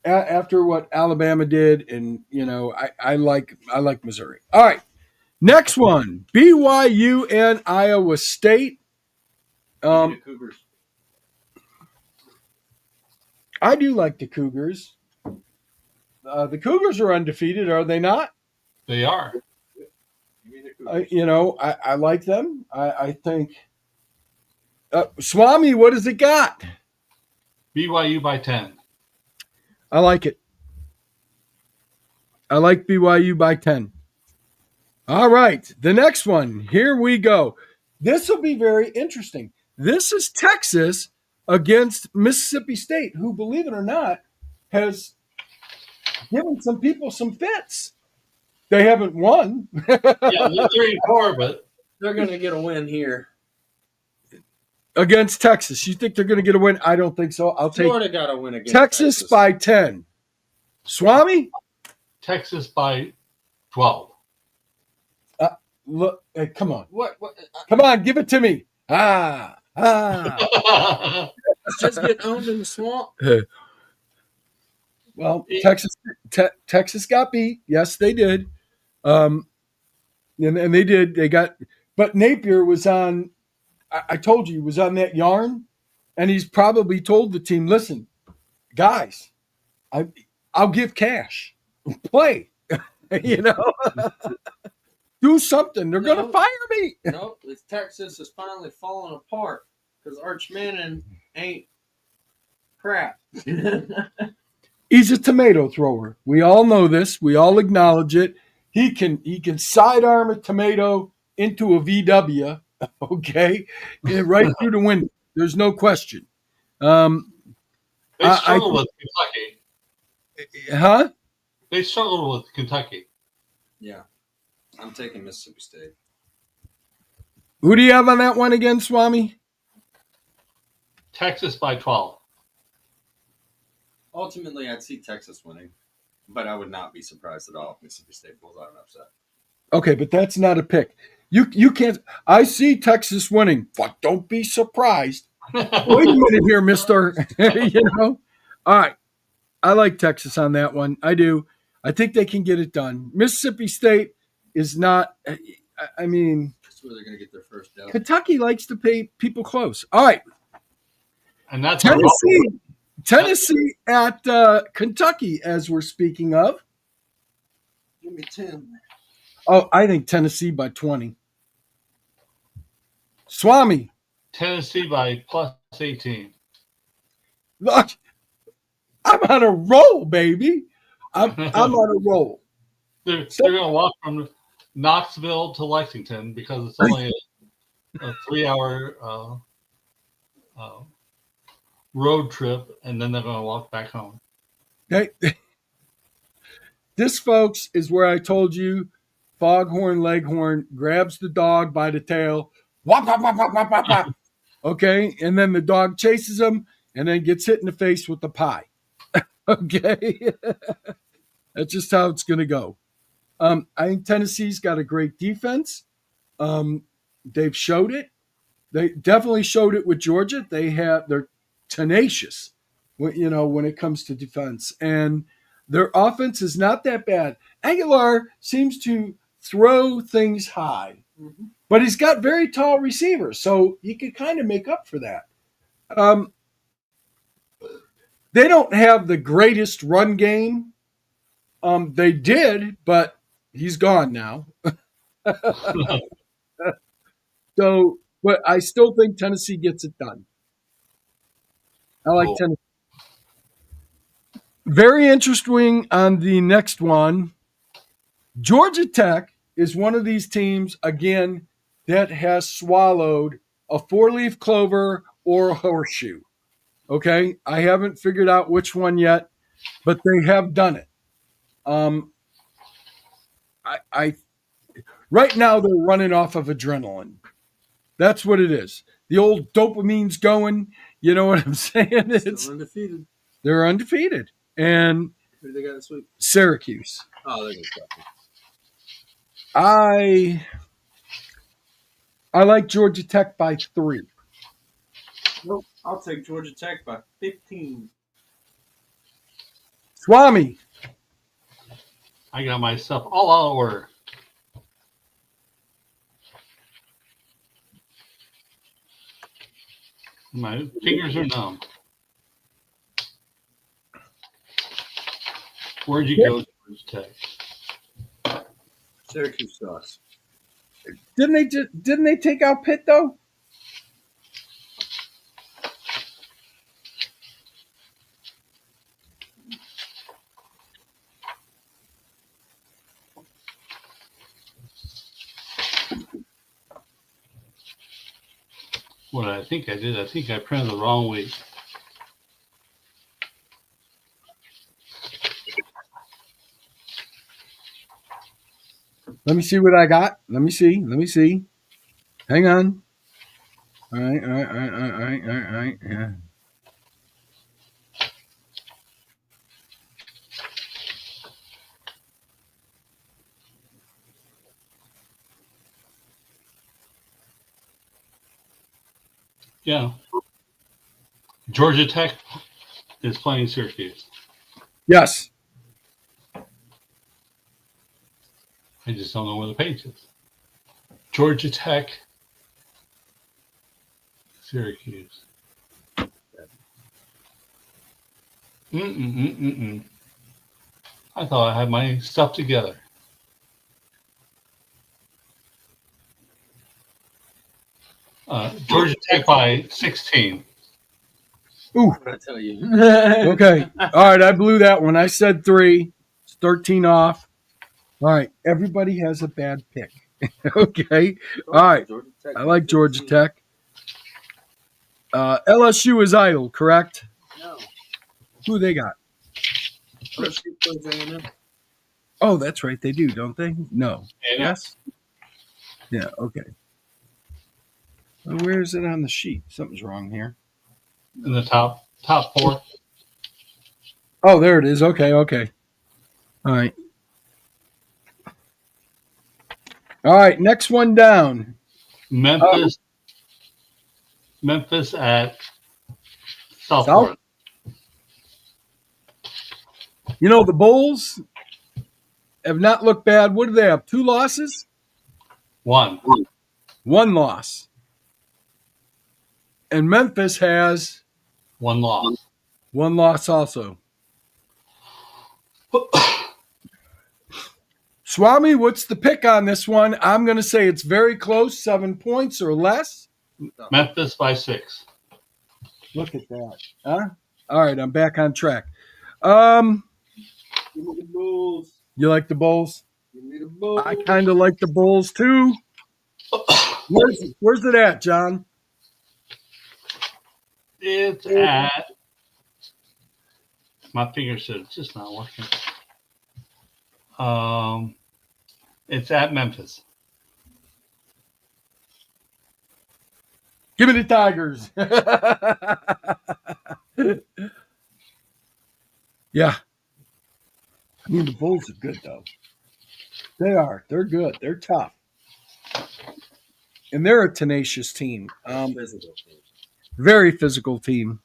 after what Alabama did, and I like Missouri. All right, next one: BYU and Iowa State.
Cougars.
I do like the Cougars. The Cougars are undefeated, are they not?
They are.
I like them. I think. Swami, what has it got?
BYU by 10.
I like it. I like BYU by 10. All right, the next one. Here we go. This will be very interesting. This is Texas against Mississippi State, who, believe it or not, has given some people some fits. They haven't won.
Yeah, they're 3-4, but
They're going to get a win here.
Against Texas. You think they're going to get a win? I don't think so. I'll take
Florida got a win against
Texas by 10. Swami?
Texas by 12.
Look, hey, come on.
What?
Come on, give it to me.
Just get owned in the swamp?
Well, Texas got beat. Yes, they did. And they did. But Napier was on, I told you, he was on that yarn. And he's probably told the team, listen, guys, I'll give cash. Play. Do something. They're going to fire me.
Nope. Texas is finally falling apart because Arch Manning ain't crap.
He's a tomato thrower. We all know this. We all acknowledge it. He can sidearm a tomato into a VW, okay, right through the window. There's no question.
They struggled with Kentucky.
Huh?
They struggled with Kentucky.
Yeah. I'm taking Mississippi State.
Who do you have on that one again, Swami?
Texas by 12.
Ultimately, I'd see Texas winning, but I would not be surprised at all if Mississippi State pulls out an upset.
Okay, but that's not a pick. You can't. I see Texas winning, but don't be surprised. Wait a minute here, mister. All right. I like Texas on that one. I do. I think they can get it done. Mississippi State is not. I mean,
That's where they're going to get their first dub.
Kentucky likes to pay people close. All right.
And that's
Tennessee at Kentucky, as we're speaking of.
Give me 10.
Oh, I think Tennessee by 20. Swami.
Tennessee by plus 18.
Look, I'm on a roll, baby. I'm on a roll.
They're going to walk from Knoxville to Lexington because it's only a 3-hour road trip, and then they're going to walk back home.
Okay. This, folks, is where I told you Foghorn Leghorn grabs the dog by the tail. Wop, wop, wop, wop, wop, wop, wop. Okay, and then the dog chases him and then gets hit in the face with the pie. Okay. That's just how it's going to go. I think Tennessee's got a great defense. They've showed it. They definitely showed it with Georgia. They're tenacious, when it comes to defense. And Their offense is not that bad. Aguilar seems to throw things high, but he's got very tall receivers, so he could kind of make up for that. They don't have the greatest run game. They did, but he's gone now. So, but I still think Tennessee gets it done. I like Tennessee. Very interesting on the next one. Georgia Tech is one of these teams, again, that has swallowed a four-leaf clover or a horseshoe. Okay? I haven't figured out which one yet, but they have done it. I right now they're running off of adrenaline. That's what it is. The old dopamine's going. You know what I'm saying?
Still undefeated.
They're undefeated. And
Who do they got this week?
Syracuse.
Oh, they're good.
I like Georgia Tech by 3.
Nope. I'll take Georgia Tech by 15.
Swami.
I got myself all out of order. My fingers are numb. Where'd you go, Georgia Tech?
Syracuse sucks.
Didn't they take out Pitt though?
What I think I did, I think I printed the wrong week.
Let me see what I got. Let me see. Hang on. All right. Yeah.
Yeah. Georgia Tech is playing Syracuse.
Yes.
I just don't know where the page is. Georgia Tech, Syracuse. I thought I had my stuff together. Georgia Tech by 16.
Ooh.
I tell you.
Okay. All right. I blew that one. I said 3. It's 13 off. All right. Everybody has a bad pick. Okay. All right. I like Georgia Tech. LSU is idle, correct?
No.
Who they got?
LSU plays A&M.
Oh, that's right. They do, don't they? No.
A&M.
Yes. Yeah. Okay. Well, where is it on the sheet? Something's wrong here.
In the top 4.
Oh, there it is. Okay. All right. All right. Next one down.
Memphis at South Florida.
You know, the Bulls have not looked bad. What do they have? 2 losses?
1.
1 loss. And Memphis has
1 loss.
1 loss also. Swami, what's the pick on this one? I'm going to say it's very close, 7 points or less.
Memphis by 6.
Look at that. Huh? All right, I'm back on track.
Give me the Bulls.
You like the Bulls?
Give me the Bulls.
I kind of like the Bulls too. Where's it at, John?
It's at. My finger said it's just not working. It's at Memphis.
Give me the Tigers. Yeah. I mean, the Bulls are good, though. They are. They're good. They're tough. And they're a tenacious team.
Physical team.
Very physical team.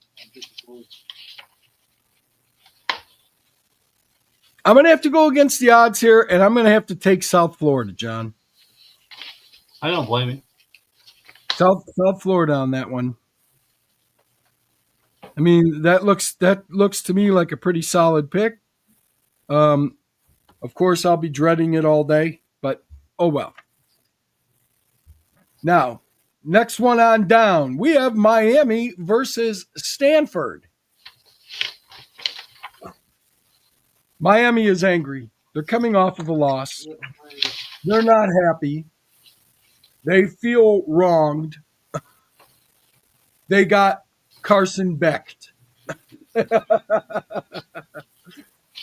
I'm going to have to go against the odds here, and I'm going to have to take South Florida, John.
I don't blame you.
South Florida on that one. I mean, that looks to me like a pretty solid pick. Of course, I'll be dreading it all day, but oh well. Now, next one on down, we have Miami versus Stanford. Miami is angry. They're coming off of a loss. They're not happy. They feel wronged. They got Carson Becked.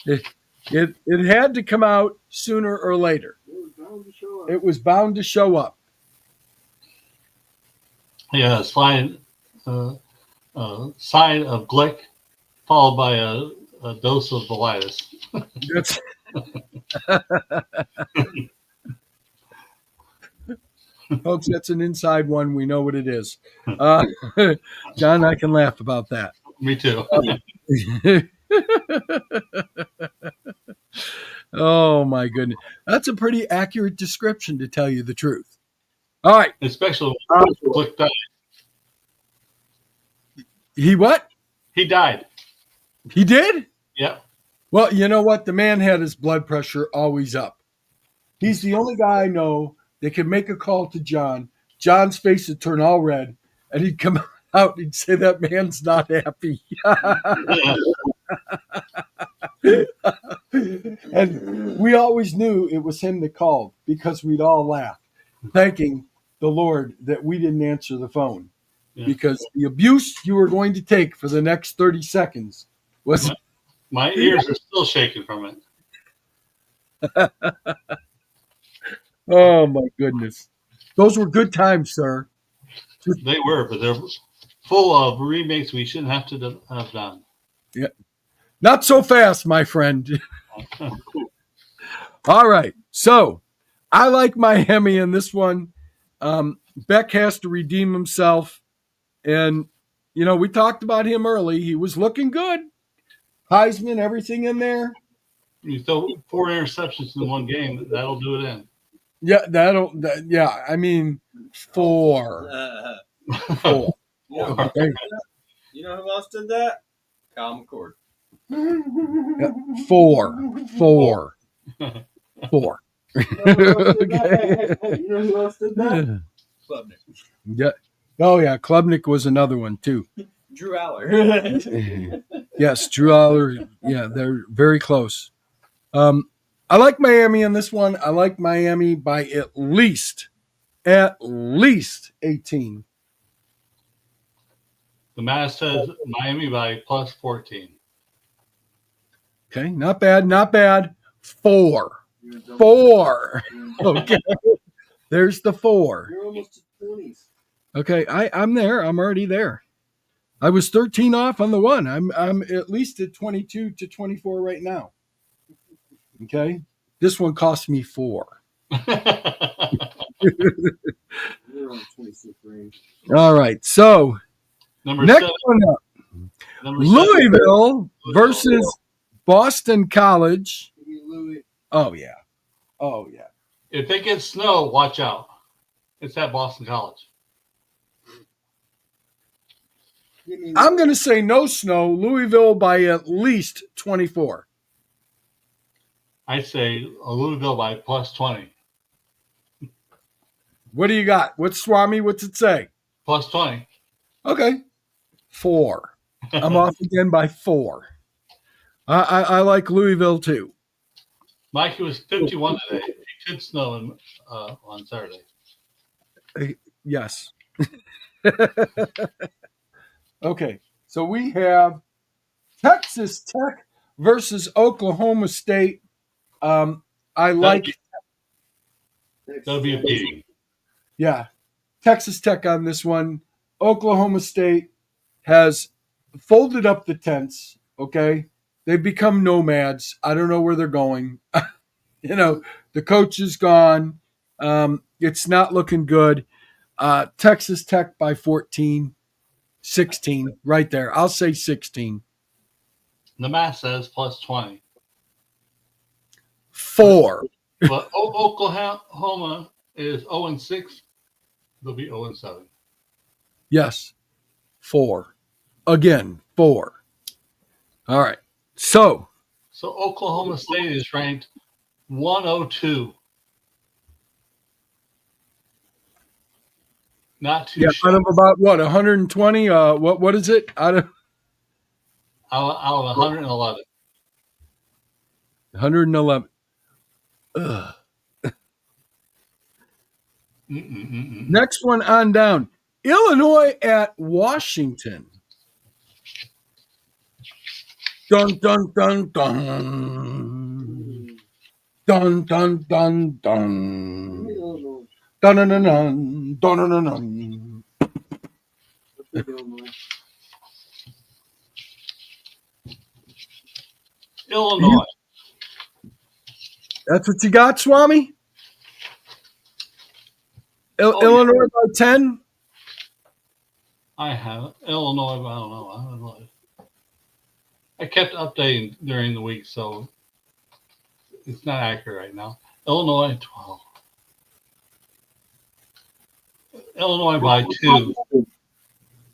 It had to come out sooner or later. It was bound to show up.
Yeah, side of Glick, followed by a dose of Velitis.
That's folks, that's an inside one. We know what it is. John, I can laugh about that.
Me too.
Oh, my goodness. That's a pretty accurate description, to tell you the truth. All right.
Especially when Glick died.
He what?
He died.
He did?
Yeah.
Well, you know what? The man had his blood pressure always up. He's the only guy I know that can make a call to John. John's face would turn all red, and he'd come out and he'd say, that man's not happy. And we always knew it was him that called because we'd all laugh, thanking the Lord that we didn't answer the phone.
Yeah.
Because the abuse you were going to take for the next 30 seconds was...
My ears are still shaking from it.
Oh, my goodness. Those were good times, sir.
They were, but they're full of remakes we shouldn't have to have done.
Yeah. Not so fast, my friend. All right. So I like Miami in this one. Beck has to redeem himself. And, you know, we talked about him early. He was looking good. Heisman, everything in there.
You throw 4 interceptions in one game, that'll do it in.
Yeah, yeah, I mean, 4. 4.
Yeah.
Okay.
You know who else did that? Kyle McCord.
Yeah, 4. 4. 4. Okay.
You know who else did that? Klubnik.
Yeah. Oh, yeah. Klubnik was another one, too.
Drew Aller.
Yes, Drew Aller. Yeah, they're very close. I like Miami in this one. I like Miami by at least 18.
The math says Miami by plus 14.
Okay, not bad, not bad. 4. 4. Okay, there's the 4.
You're almost to 20s.
Okay, I'm there. I'm already there. I was 13 off on the one. I'm at least at 22 to 24 right now. Okay, this one cost me 4.
You're on 26 range.
All right, so
Number
next
7.
one up,
Number
Louisville versus Boston College. Oh yeah, oh yeah.
If it gets snow, watch out. It's at Boston College.
I'm going to say no snow. Louisville by at least 24.
I'd say Louisville by plus 20.
What do you got? What's Swami? What's it say?
Plus 20.
Okay, 4. I'm off again by 4. I like Louisville too.
Mike, it was 51 today. It could snow on Saturday.
Yes. Okay, so we have Texas Tech versus Oklahoma State. I like,
That'll be a beating.
yeah, Texas Tech on this one. Oklahoma State has folded up the tents, okay? They've become nomads. I don't know where they're going. You know, the coach is gone. It's not looking good. Texas Tech by 14. 16, right there. I'll say 16.
The math says plus 20.
4.
But Oklahoma is 0-6. They'll be 0-7.
Yes. 4. Again, 4. All right. So
Oklahoma State is ranked 102. Not too
out of about what, 120? What is it? Out of
111.
111. Ugh. Next one on down. Illinois at Washington. Dun dun dun dun. Dun dun dun dun. Dun dun dun dun dun dun dun.
Illinois.
That's what you got, Swami? Illinois by 10?
I have Illinois, but I don't know. I kept updating during the week, so it's not accurate right now. Illinois 12. Illinois by 2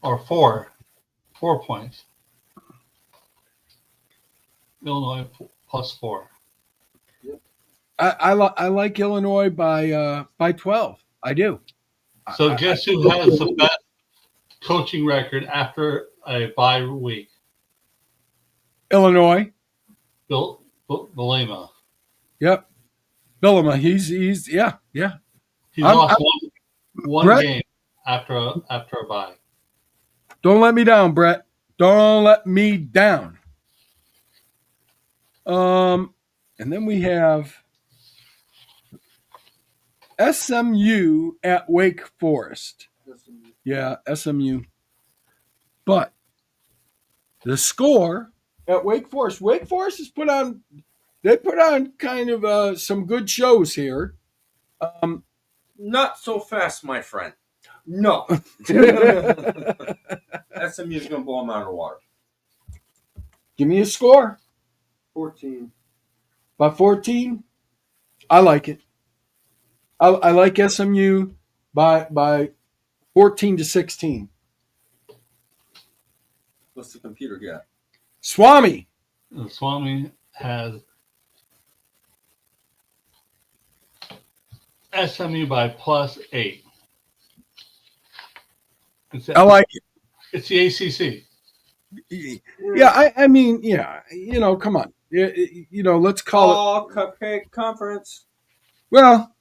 or 4. 4 points. Illinois plus 4.
I like Illinois by 12. I do.
So guess who has the best coaching record after a bye week?
Illinois.
Belema.
Yep. Billima. He's yeah.
He lost one
Brett,
game after a bye.
Don't let me down, Brett. Don't let me down. And then we have SMU at Wake Forest. Yeah, SMU. But the score at Wake Forest has put on kind of some good shows here.
Not so fast, my friend. No. SMU's going to blow them out of the water.
Give me a score.
14.
By 14? I like it. I like SMU by 14-16.
What's the computer get?
Swami.
Swami has SMU by plus 8.
I like it.
It's the ACC.
Yeah, I mean, yeah, come on. Let's call
it Cupcake Conference.
Well,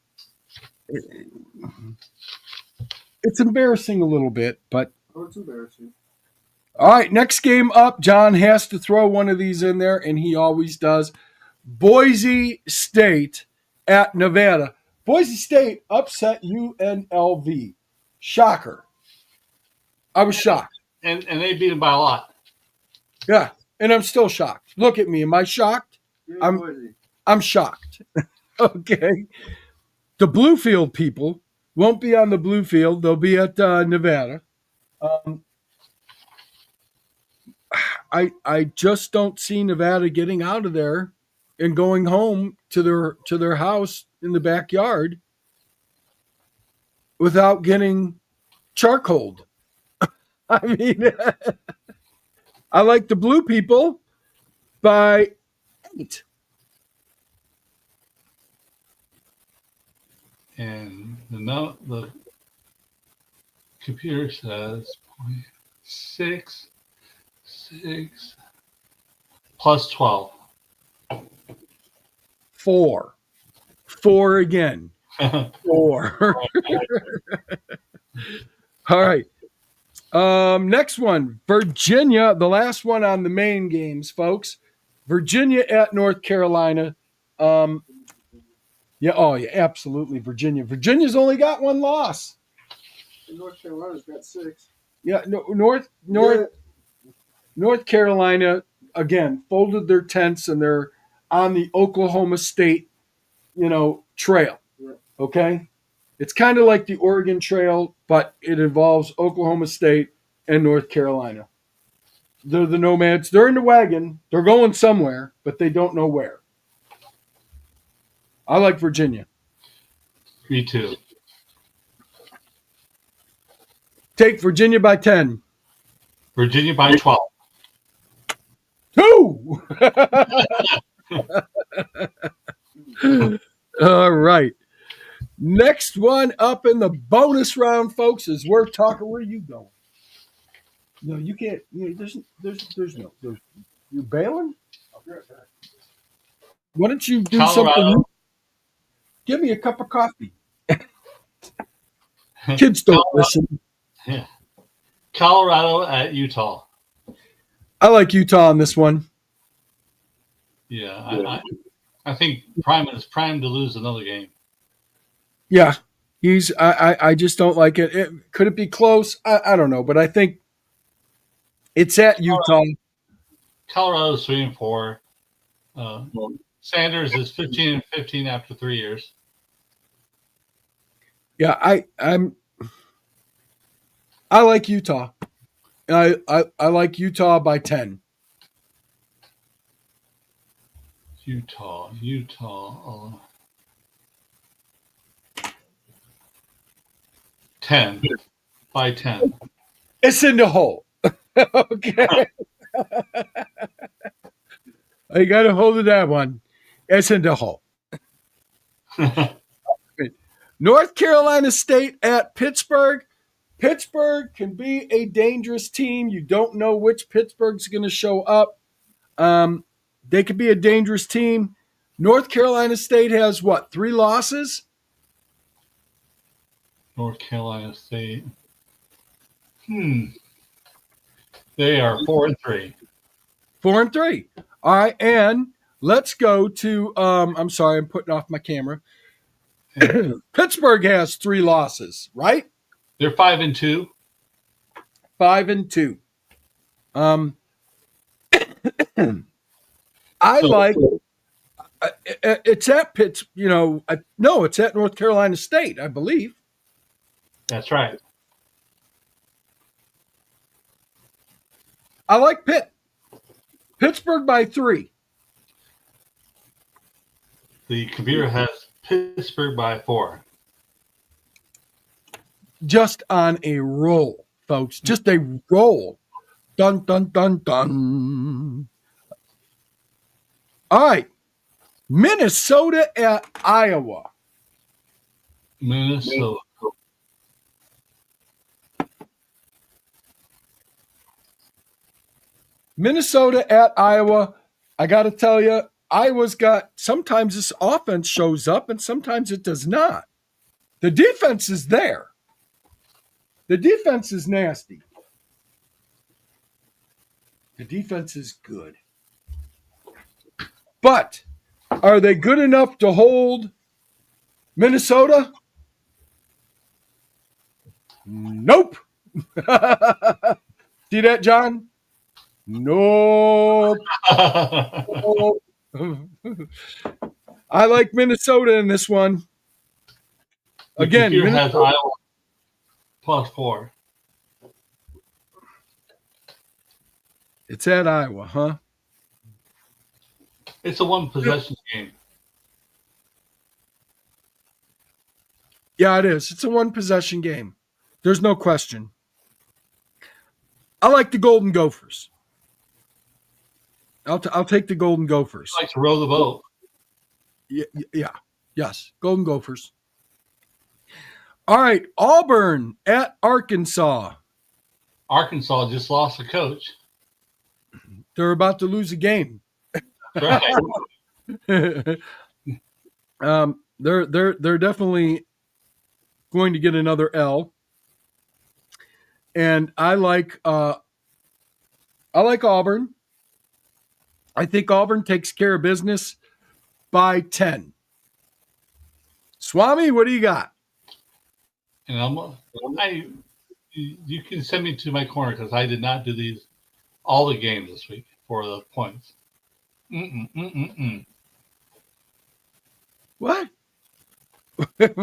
it's embarrassing a little bit, but
it's embarrassing.
All right, next game up. John has to throw one of these in there, and he always does. Boise State at Nevada. Boise State upset UNLV. Shocker. I was shocked.
And they beat them by a lot.
Yeah, and I'm still shocked. Look at me. Am I shocked? I'm shocked. Okay. The Bluefield people won't be on the Bluefield. They'll be at Nevada. I just don't see Nevada getting out of there and going home to their house in the backyard without getting charcoaled. I mean, I like the Blue people by 8.
And the computer says 6 plus 12.
4. 4 again. 4. All right. Next one, Virginia, the last one on the main games, folks. Virginia at North Carolina. Yeah, absolutely, Virginia. Virginia's only got one loss.
North Carolina's got 6.
Yeah, North Carolina, again, folded their tents and they're on the Oklahoma State, trail.
Yeah.
Okay? It's kind of like the Oregon Trail, but it involves Oklahoma State and North Carolina. They're the nomads. They're in the wagon. They're going somewhere, but they don't know where. I like Virginia.
Me too.
Take Virginia by 10.
Virginia by 12.
2! All right. Next one up in the bonus round, folks, is we're talking. Where are you going? No, you can't. There's no. You're bailing? Why don't you do
Colorado.
something? Give me a cup of coffee. Kids don't listen.
Yeah. Colorado at Utah.
I like Utah on this one.
Yeah, I think Prime is primed to lose another game.
Yeah, I just don't like it. Could it be close? I don't know, but I think it's at Utah.
Colorado's 3-4. Sanders is 15-15 after 3 years.
Yeah, I like Utah. I like Utah by 10.
Utah. 10 by 10.
It's in the hole. Okay. I got to hold of that one. It's in the hole. North Carolina State at Pittsburgh. Pittsburgh can be a dangerous team. You don't know which Pittsburgh's going to show up. They could be a dangerous team. North Carolina State has what? 3 losses?
North Carolina State. They are 4-3.
4-3. All right, and let's go to. I'm sorry, I'm putting off my camera. Pittsburgh has 3 losses, right?
They're 5-2.
5-2. I like. It's at Pitts. No, it's at North Carolina State, I believe.
That's right.
I like Pitt. Pittsburgh by 3.
The computer has Pittsburgh by 4.
Just on a roll, folks. Just a roll. Dun, dun, dun, dun. All right. Minnesota at Iowa.
Minnesota.
Minnesota at Iowa. I got to tell you, Iowa's got sometimes this offense shows up and sometimes it does not. The defense is there. The defense is nasty. The defense is good. But are they good enough to hold Minnesota? Nope. See that, John? Nope. Nope. I like Minnesota in this one. Again,
the computer has
Minnesota.
Iowa plus 4.
It's at Iowa, huh?
It's a 1-possession game.
Yeah, it is. It's a 1-possession game. There's no question. I like the Golden Gophers. I'll take the Golden Gophers.
I like to row the boat.
Yeah. Yes. Golden Gophers. All right. Auburn at Arkansas.
Arkansas just lost a coach.
They're about to lose a game.
Right.
They're definitely going to get another L. And I like Auburn. I think Auburn takes care of business by 10. Swami, what do you got?
And you can send me to my corner because I did not do all the games this week for the points.
What?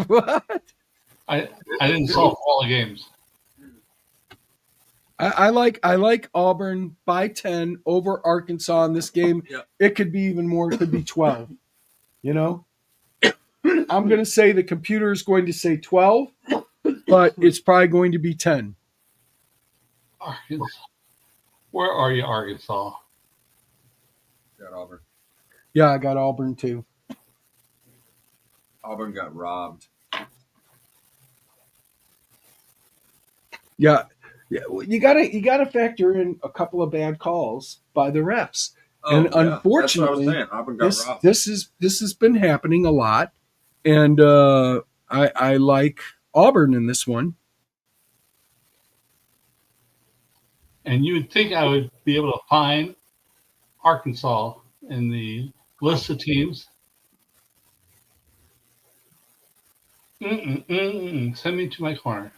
What?
I didn't solve all the games.
I like Auburn by 10 over Arkansas in this game.
Yep.
It could be even more. It could be 12. You know? I'm going to say the computer is going to say 12, but it's probably going to be 10.
Arkansas. Where are you, Arkansas?
Got Auburn.
Yeah, I got Auburn too.
Auburn got robbed.
Yeah, you gotta factor in a couple of bad calls by the refs, and unfortunately,
that's what I was saying. Auburn got robbed.
this has been happening a lot, and I like Auburn in this one.
And you would think I would be able to find Arkansas in the list of teams. Send me to my corner.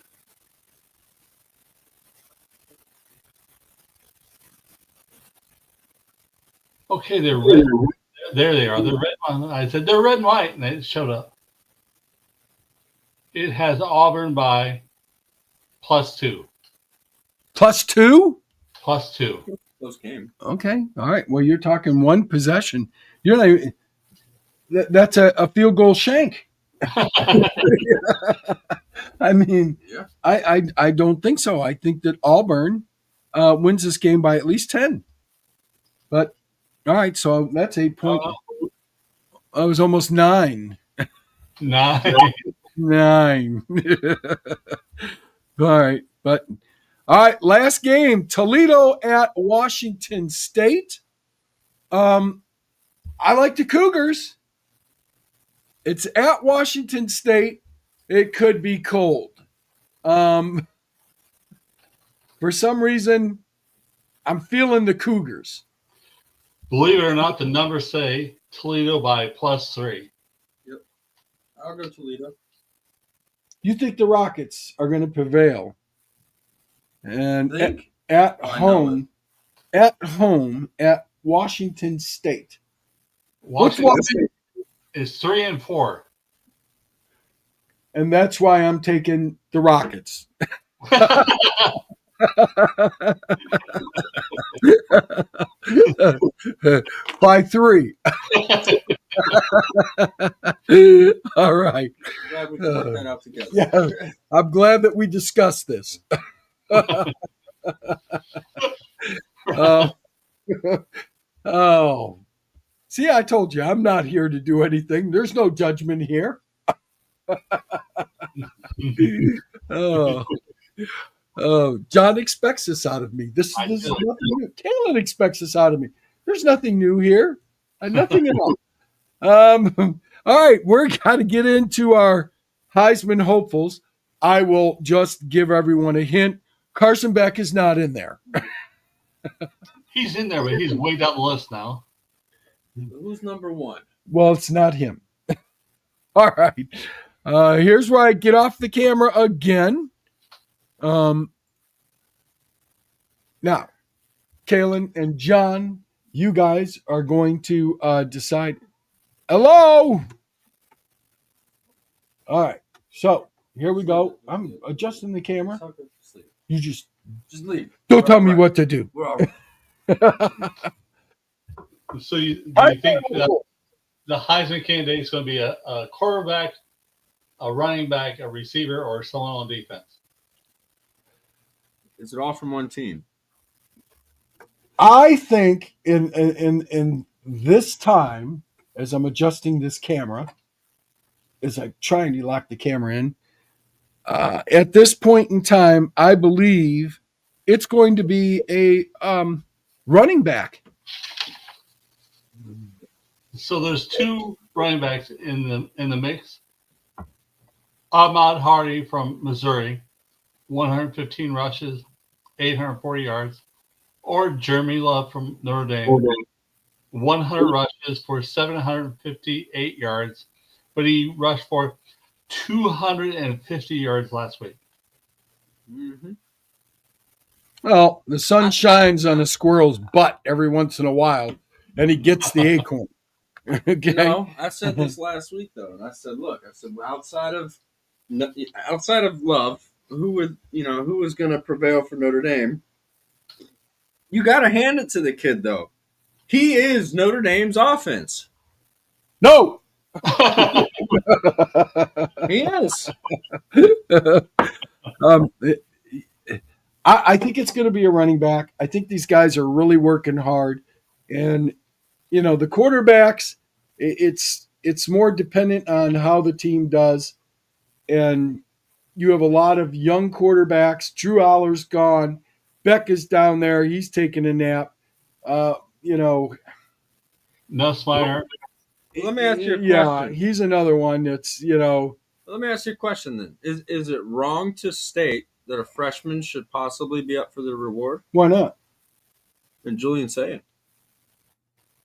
Okay, they're red. There they are. They're red. I said they're red and white, and they showed up. It has Auburn by +2.
+2?
+2.
Close game.
Okay, all right. Well, you're talking one possession. You're not even, that's a field goal shank. I mean,
Yeah.
I don't think so. I think that Auburn wins this game by at least 10. But all right, so that's 8 points. I was almost 9.
9.
9. All right, but all right, last game, Toledo at Washington State. I like the Cougars. It's at Washington State. It could be cold. For some reason, I'm feeling the Cougars.
Believe it or not, the numbers say Toledo by +3.
Yep. I'll go Toledo.
You think the Rockets are going to prevail? And
Think?
at
I
home at Washington State.
Washington State is 3-4.
And that's why I'm taking the Rockets. By 3. All right.
Glad we can work that out together.
Yeah, I'm glad that we discussed this. Oh. See, I told you, I'm not here to do anything. There's no judgment here. John expects this out of me. This is nothing new. Kalen expects this out of me. There's nothing new here. Nothing at all. All right, we're got to get into our Heisman hopefuls. I will just give everyone a hint. Carson Beck is not in there.
He's in there, but he's way down the list now.
Who's number 1?
Well, it's not him. All right. Here's where I get off the camera again. Now, Kalen and John, you guys are going to decide. Hello. All right. So here we go. I'm adjusting the camera. You just
leave.
Don't tell me what to do.
We're all right.
So do you think the Heisman candidate is going to be a quarterback, a running back, a receiver, or someone on defense?
Is it all from one team?
I think in this time, as I'm adjusting this camera, as I'm trying to lock the camera in, at this point in time, I believe it's going to be a running back.
So there's 2 running backs in the mix. Ahmad Hardy from Missouri, 115 rushes, 840 yards, or Jeremy Love from Notre Dame, 100 rushes for 758 yards, but he rushed for 250 yards last week.
Mm-hmm.
Well, the sun shines on a squirrel's butt every once in a while, and he gets the acorn. Okay.
No, I said this last week though, and I said, outside of Love, who was going to prevail for Notre Dame? You got to hand it to the kid though. He is Notre Dame's offense.
No.
He is.
um, I think it's going to be a running back. I think these guys are really working hard, and the quarterbacks. It's more dependent on how the team does, and you have a lot of young quarterbacks. Drew Aller's gone. Beck is down there. He's taking a nap. Uh, you know,
Nussmeier.
Let me ask you a
yeah,
question.
he's another one that's
Let me ask you a question then. Is it wrong to state that a freshman should possibly be up for the reward?
why not?
And Julian saying.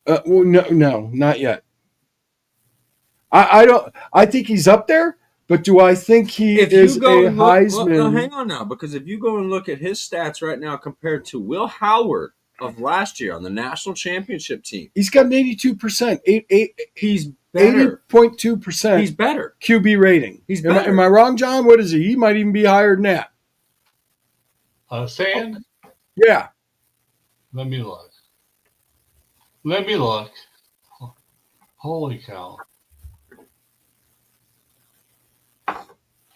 Well, no, not yet. I don't. I think he's up there, but do I think he is a Heisman?
Well, hang on now, because if you go and look at his stats right now compared to Will Howard of last year on the national championship team,
He's got an 82%,
he's better.
80.2%
He's better.
QB rating.
He's
Am I-
better.
Am I wrong, John? What is he? He might even be higher than that.
Sand?
Yeah.
Let me look. Let me look. Holy cow.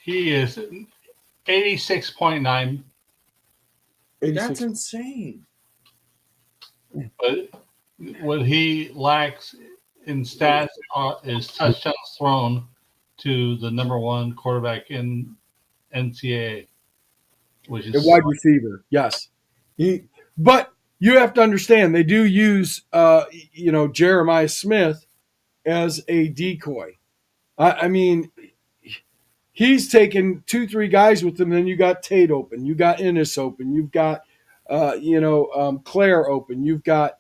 He is 86.9,
86.
That's insane.
but what he lacks in stats is touchdowns thrown to the number one quarterback in NCAA, which
A
is
wide receiver, yes. But you have to understand they do use Jeremiah Smith as a decoy. I mean, he's taken 2-3 guys with him. Then you got Tate open, you got Ennis open, you've got Claire open, you've got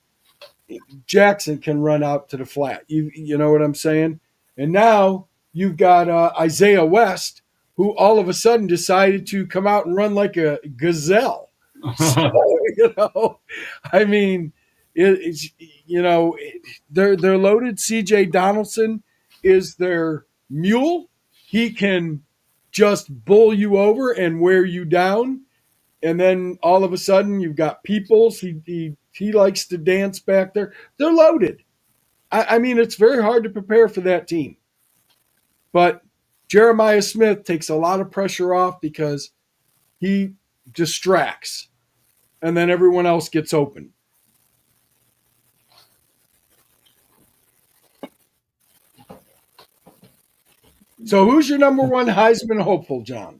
Jackson can run out to the flat. You know what I'm saying? And now you've got Isaiah West, who all of a sudden decided to come out and run like a gazelle. So, I mean, it's they're loaded. CJ Donaldson is their mule. He can just bull you over and wear you down. And then all of a sudden you've got Peoples. He likes to dance back there. They're loaded. I mean, it's very hard to prepare for that team. But Jeremiah Smith takes a lot of pressure off because he distracts. And then everyone else gets open. So who's your number one Heisman hopeful, John?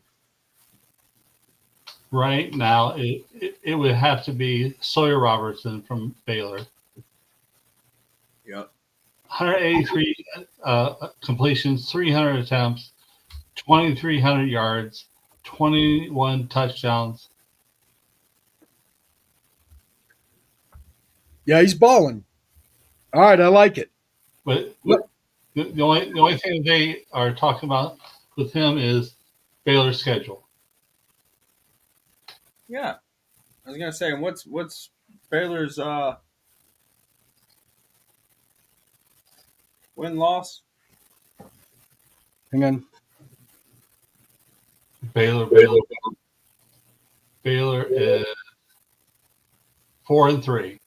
right now. It would have to be Sawyer Robertson from Baylor.
Yep.
183 completions, 300 attempts, 2,300 yards, 21 touchdowns.
Yeah, he's balling. All right, I like it.
But the only thing they are talking about with him is Baylor's schedule.
Yeah. I was gonna say, what's Baylor's win-loss?
Hang on.
Baylor is 4-3.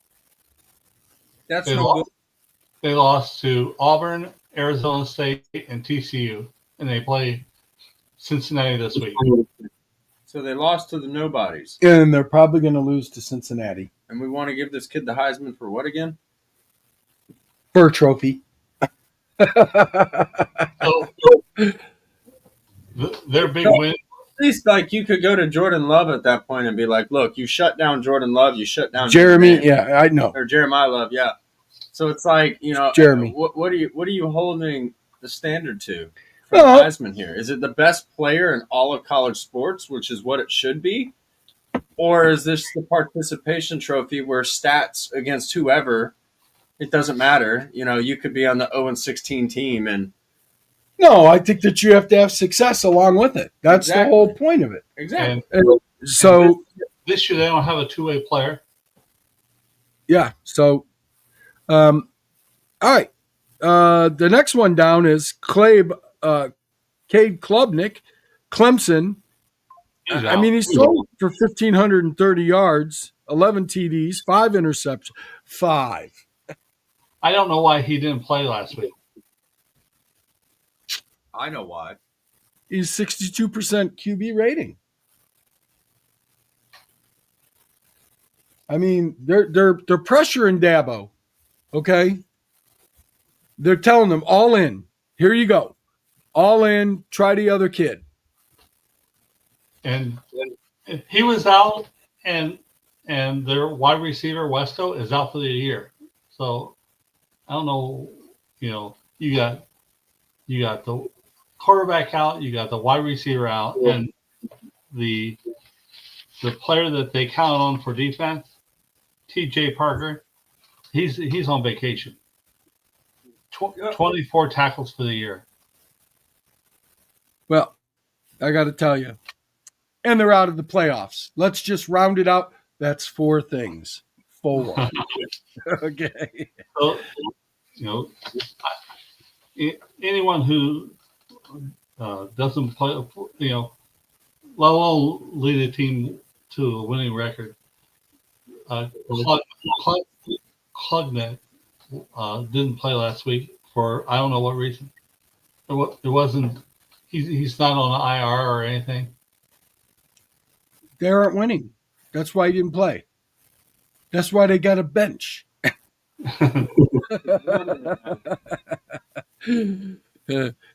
That's
They
no
lost,
good.
they lost to Auburn, Arizona State, and TCU, and they play Cincinnati this week.
So they lost to the nobodies.
And they're probably going to lose to Cincinnati.
And we want to give this kid the Heisman for what again?
Fur trophy.
So their big win.
At least, like, you could go to Jordan Love at that point and be like, look, you shut down Jordan Love, you shut down
Jeremy,
Jermaine.
yeah, I know.
Or Jeremiah Love, yeah. So it's like,
Jeremy.
What are you holding the standard to for
Well,
Heisman here? Is it the best player in all of college sports, which is what it should be? Or is this the participation trophy where stats against whoever, it doesn't matter. You could be on the 0-16 team and
no, I think that you have to have success along with it. That's the whole point of it.
exactly.
And so
This year they don't have a two-way player.
yeah, so all right. The next one down is Cade Klubnik, Clemson.
He's
I
out.
mean, he's thrown for 1,530 yards, 11 TDs, 5 interceptions. 5.
I don't know why he didn't play last week.
I know why.
He's 62% QB rating. I mean, they're pressuring Dabo. Okay, they're telling them all in. Here you go, all in. Try the other kid.
And he was out, and their wide receiver Westo is out for the year. So I don't know. You got the quarterback out, you got the wide receiver out, and the player that they count on for defense, T.J. Parker, he's on vacation. 24 tackles for the year.
Well, I got to tell you, and they're out of the playoffs. Let's just round it out. That's 4 things. 4. Okay.
So, anyone who doesn't play, let alone lead a team to a winning record. Klugnet didn't play last week for I don't know what reason. It wasn't. He's not on the IR or anything.
They aren't winning. That's why he didn't play. That's why they got a bench.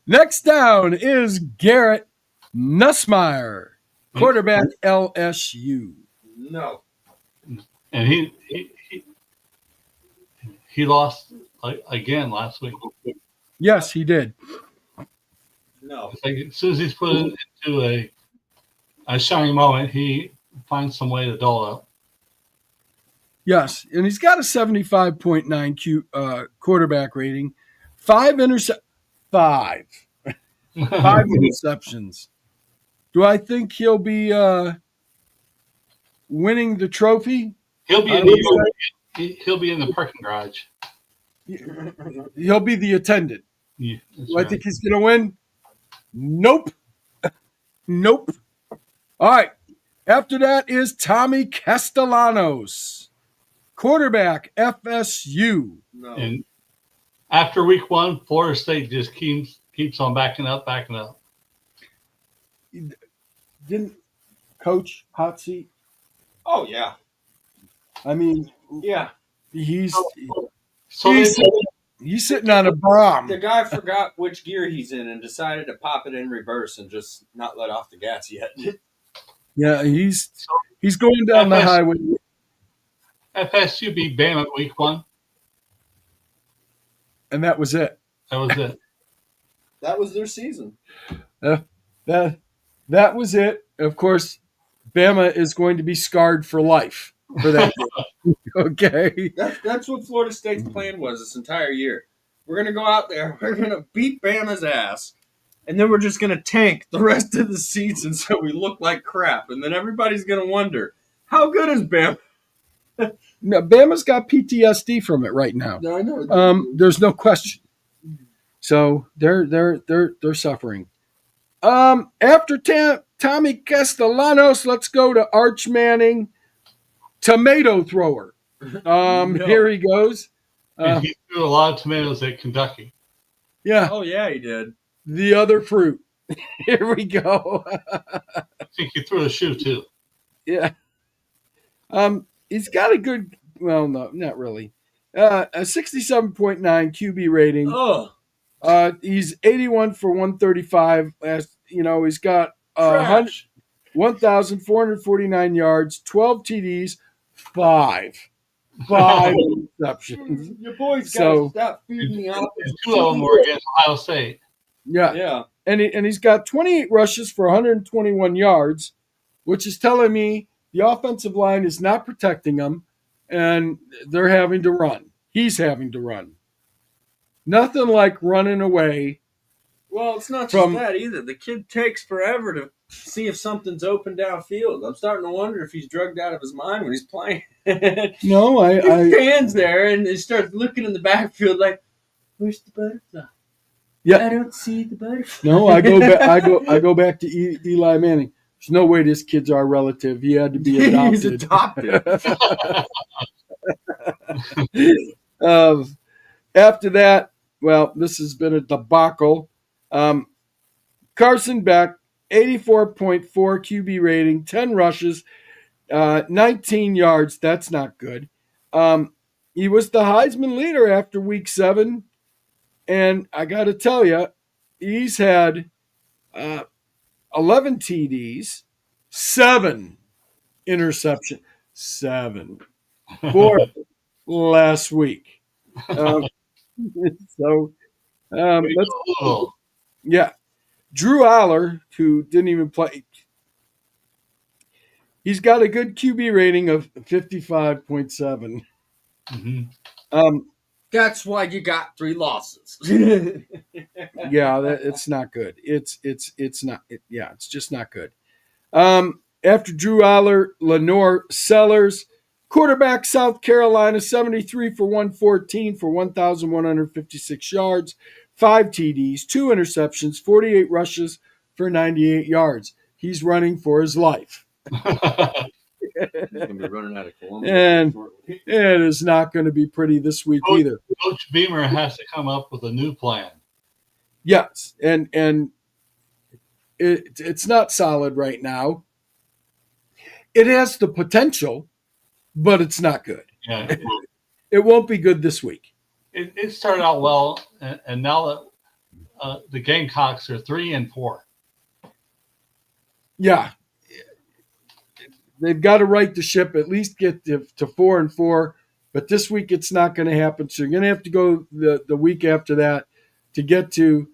Next down is Garrett Nussmeier, quarterback LSU.
No.
And he lost again last week.
Yes, he did.
No.
As soon as he's put into a shining moment, he finds some way to dull up.
Yes, and he's got a 75.9 quarterback rating. 5 interceptions. Do I think he'll be winning the trophy?
He'll be in the parking garage.
He'll be the attendant.
Yeah,
Do I think he's going to win? Nope. Nope. All right. After that is Tommy Castellanos, quarterback, FSU.
No.
And after week 1, Florida State just keeps on backing up.
Didn't Coach hot seat?
Oh yeah.
I mean,
Yeah.
he's
So
sitting on a bomb.
The guy forgot which gear he's in and decided to pop it in reverse and just not let off the gas yet.
Yeah, he's going down the highway.
FSU beat Bama week 1.
And that was it.
That was it.
That was their season.
That was it. Of course, Bama is going to be scarred for life for that. Okay.
That's what Florida State's plan was this entire year. We're going to go out there, we're going to beat Bama's ass, and then we're just going to tank the rest of the season so we look like crap. And then everybody's going to wonder, how good is Bama?
No, Bama's got PTSD from it right now.
No, I know.
There's no question. So they're suffering. After Tommy Castellanos, let's go to Arch Manning, tomato thrower. Here he goes.
And he threw a lot of tomatoes at Kentucky.
Yeah.
Oh, yeah, he did.
The other fruit. Here we go.
I think he threw a shoe too.
Yeah. He's got a good, well, no, not really. A 67.9 QB rating.
Oh.
He's 81 for 135. He's got 1,449 yards, 12 TDs, 5 interceptions.
Your boy's got to stop feeding me off.
And 2 of them were against Ohio State.
Yeah.
Yeah.
And he's got 28 rushes for 121 yards, which is telling me the offensive line is not protecting him, and they're having to run. He's having to run. Nothing like running away.
Well, it's not just that either. The kid takes forever to see if something's open downfield. I'm starting to wonder if he's drugged out of his mind when he's playing.
No,
he stands there and he starts looking in the backfield like, "Where's the butterfly?
Yeah,
I don't see the butterfly."
No, I go back to Eli Manning. There's no way this kid's our relative. He had to be adopted.
He's adopted.
After that, well, this has been a debacle. Carson Beck, 84.4 QB rating, 10 rushes, 19 yards. That's not good. He was the Heisman leader after week 7. And I got to tell you, he's had 11 TDs, 7 interception, 7 for last week. So let's, yeah. Drew Aller, who didn't even play, he's got a good QB rating of 55.7.
That's why you got 3 losses.
Yeah, it's not good. It's not. It's just not good. After Drew Aller, Lenore Sellers, quarterback, South Carolina, 73 for 114 for 1,156 yards, 5 TDs, 2 interceptions, 48 rushes for 98 yards. He's running for his life.
He's going to be running out of Columbia.
And it is not going to be pretty this week either.
Coach Beamer has to come up with a new plan.
Yes, and it's not solid right now. It has the potential, but it's not good.
Yeah,
it won't be good this week.
It started out well, and now that the Gamecocks are 3-4.
Yeah, they've got to right the ship. At least get to 4-4. But this week it's not going to happen. So you're going to have to go the week after that to get to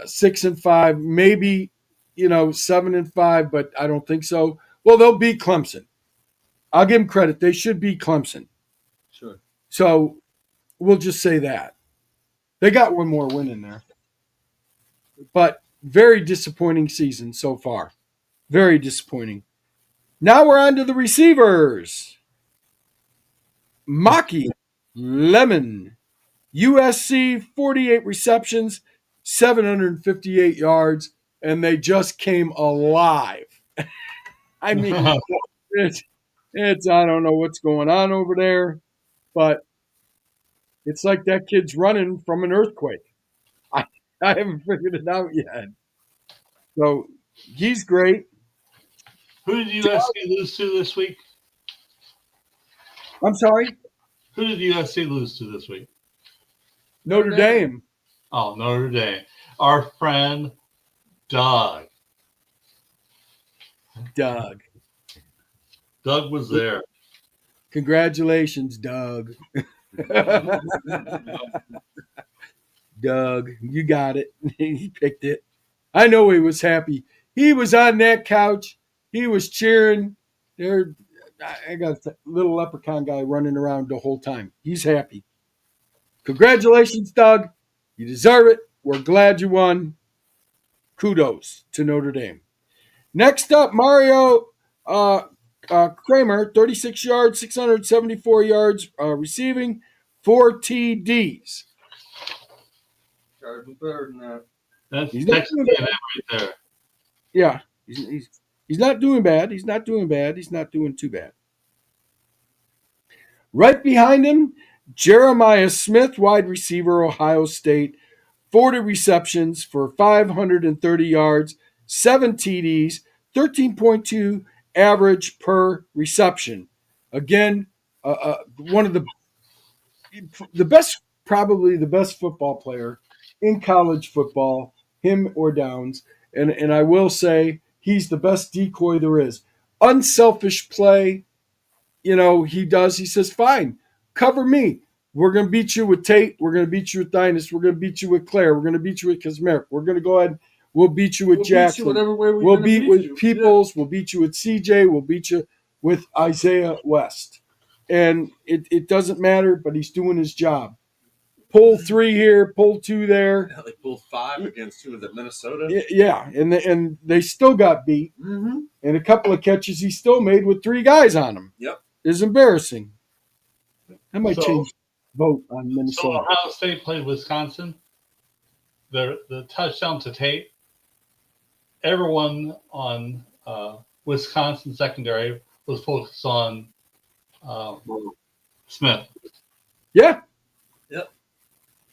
6-5, maybe 7-5. But I don't think so. Well, they'll beat Clemson. I'll give them credit. They should beat Clemson.
Sure.
So we'll just say that. They got one more win in there. But very disappointing season so far. Very disappointing. Now we're on to the receivers. Maki Lemon, USC, 48 receptions, 758 yards, and they just came alive. I mean, it's I don't know what's going on over there, but it's like that kid's running from an earthquake. I haven't figured it out yet. So he's great.
Who did USC lose to this week?
I'm sorry?
Who did USC lose to this week?
Notre Dame.
Oh, Notre Dame. Our friend Doug.
Doug
was there.
Congratulations, Doug. Doug, you got it. He picked it. I know he was happy. He was on that couch. He was cheering. I got a little leprechaun guy running around the whole time. He's happy. Congratulations, Doug. You deserve it. We're glad you won. Kudos to Notre Dame. Next up, Mario Kramer, 36 yards, 674 yards receiving, 4 TDs.
Gotta do better than that.
That's
He's
Texas
not doing
A&M right there.
Yeah, he's not doing bad. He's not doing bad. He's not doing too bad. Right behind him, Jeremiah Smith, wide receiver, Ohio State, 40 receptions for 530 yards, 7 TDs, 13.2 average per reception. Again, one of the best, probably the best football player in college football, him or Downs. And I will say he's the best decoy there is. Unselfish play, he does. He says, fine, cover me. We're going to beat you with Tate. We're going to beat you with Dynas. We're going to beat you with Claire. We're going to beat you with Kazmarek. We're going to go ahead. We'll beat you with Jackson.
Beat you whatever way
We'll beat with
you.
Peoples. Yeah. We'll beat you with CJ. We'll beat you with Isaiah West. And it doesn't matter, but he's doing his job. Pull 3 here, pull 2 there.
Yeah, they pulled 5 against who was it, Minnesota?
Yeah, and they still got beat.
Mm-hmm.
And a couple of catches he still made with 3 guys on him.
Yep.
It's embarrassing. I might change vote on Minnesota.
So Ohio State played Wisconsin. The touchdown to Tate. Everyone on Wisconsin secondary was focused on Smith.
Yeah.
Yep.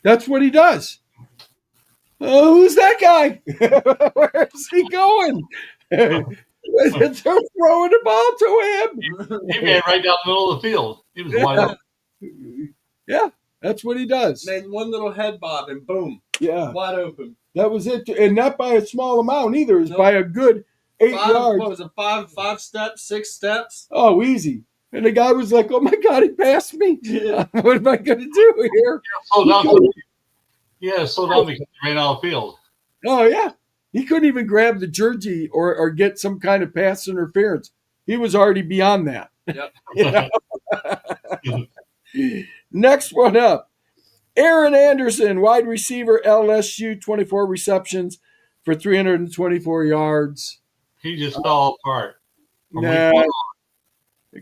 That's what he does. Who's that guy? Where's he going? They're throwing the ball to
He
him.
ran right down the middle of the field. He was wide open.
Yeah, that's what he does.
Made one little head bob and boom,
Yeah,
wide open.
that was it. And not by a small amount either. It's
Nope.
by a good 8 yards.
What was it? Five steps, 6 steps.
Oh, easy. And the guy was like, "Oh my God, he passed me.
Yeah.
What am I going to do here?"
Slow down. Yeah, slow down because he ran out of the field.
Oh yeah, he couldn't even grab the jersey or get some kind of pass interference. He was already beyond that.
Yep.
You know? Next one up, Aaron Anderson, wide receiver, LSU, 24 receptions for 324 yards.
He just fell apart.
Nah,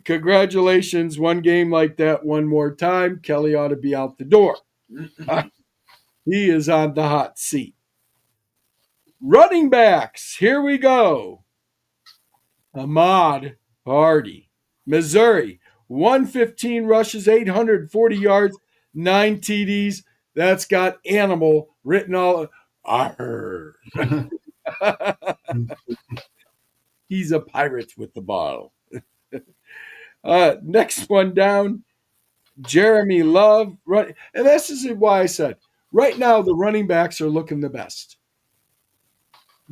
congratulations. One game like that one more time. Kelly ought to be out the door. He is on the hot seat. Running backs, here we go. Ahmad Hardy, Missouri, 115 rushes, 840 yards, 9 TDs. That's got animal written all over. He's a pirate with the ball. Next one down, Jeremy Love. And this is why I said, right now the running backs are looking the best.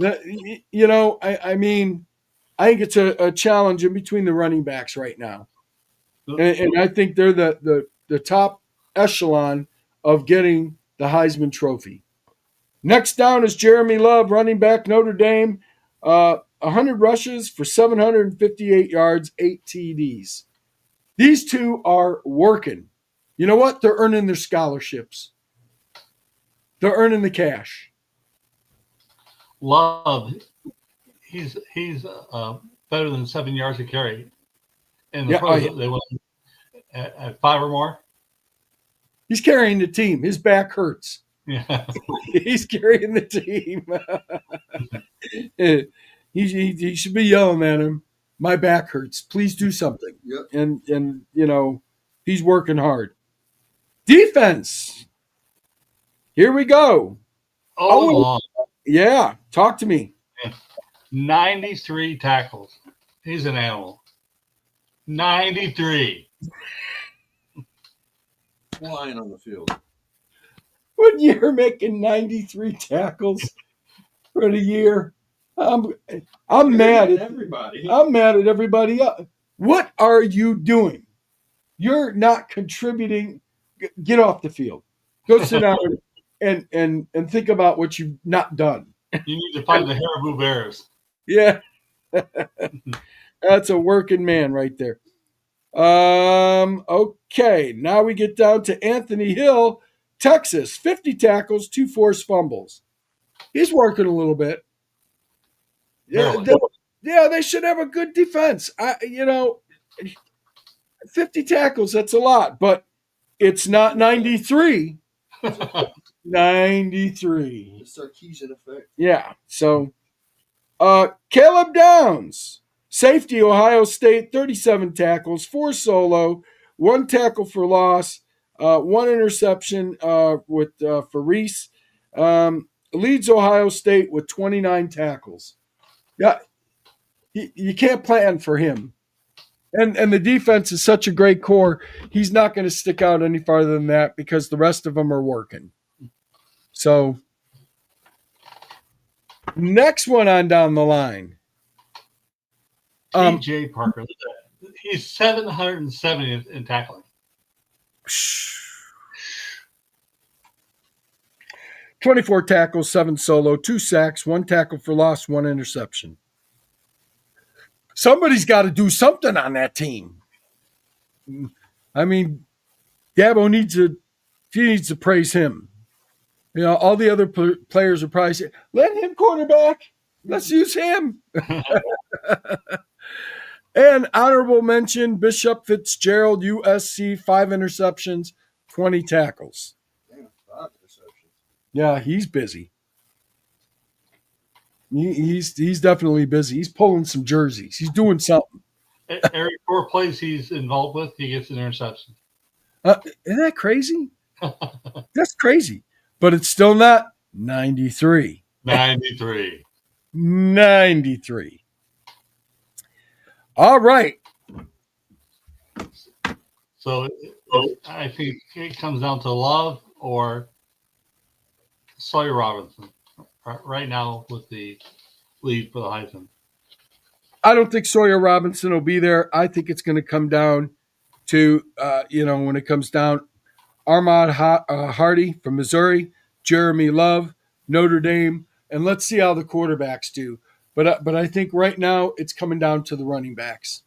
I mean, I think it's a challenge in between the running backs right now. And I think they're the top echelon of getting the Heisman Trophy. Next down is Jeremy Love, running back, Notre Dame. 100 rushes for 758 yards, 8 TDs. These two are working. You know what? They're earning their scholarships. They're earning the cash.
Love, he's better than 7 yards a carry. And the pros, they went at 5 or more.
He's carrying the team. His back hurts.
Yeah.
He's carrying the team. He should be yelling at him. My back hurts. Please do something.
Yep.
And he's working hard. Defense. Here we go.
Oh,
yeah. Talk to me.
93 tackles. He's an animal. 93.
Flying on the field.
When you're making 93 tackles for the year, I'm mad at
everybody.
I'm mad at everybody else. What are you doing? You're not contributing. Get off the field. Go sit down and think about what you've not done.
You need to find the Haribo Bears.
Yeah. That's a working man right there. Okay, now we get down to Anthony Hill, Texas, 50 tackles, 2 forced fumbles. He's working a little bit. Yeah, they should have a good defense. 50 tackles, that's a lot, but it's not 93. 93.
The Sarkeesian effect.
Yeah, so Caleb Downs, safety, Ohio State, 37 tackles, 4 solo, 1 tackle for loss, 1 interception for Reese. Leads Ohio State with 29 tackles. Yeah, you can't plan for him. And the defense is such a great core, he's not going to stick out any farther than that because the rest of them are working. So, next one on down the line.
J. Parker. He's 770 in tackling.
24 tackles, 7 solo, 2 sacks, 1 tackle for loss, 1 interception. Somebody's got to do something on that team. I mean, Dabo needs to praise him. All the other players are probably saying, let him quarterback. Let's use him. And honorable mention, Bishop Fitzgerald, USC, 5 interceptions, 20 tackles.
Damn, 5 interceptions.
Yeah, he's busy. He's definitely busy. He's pulling some jerseys. He's doing something.
Every 4 plays he's involved with, he gets an interception.
Isn't that crazy? That's crazy. But it's still not 93.
93.
93. All right.
So I think it comes down to Love or Sawyer Robinson right now with the lead for the Heisman.
I don't think Sawyer Robinson will be there. I think it's going to come down to, when it comes down, Armand Hardy from Missouri, Jeremy Love, Notre Dame, and let's see how the quarterbacks do. But I think right now it's coming down to the running backs.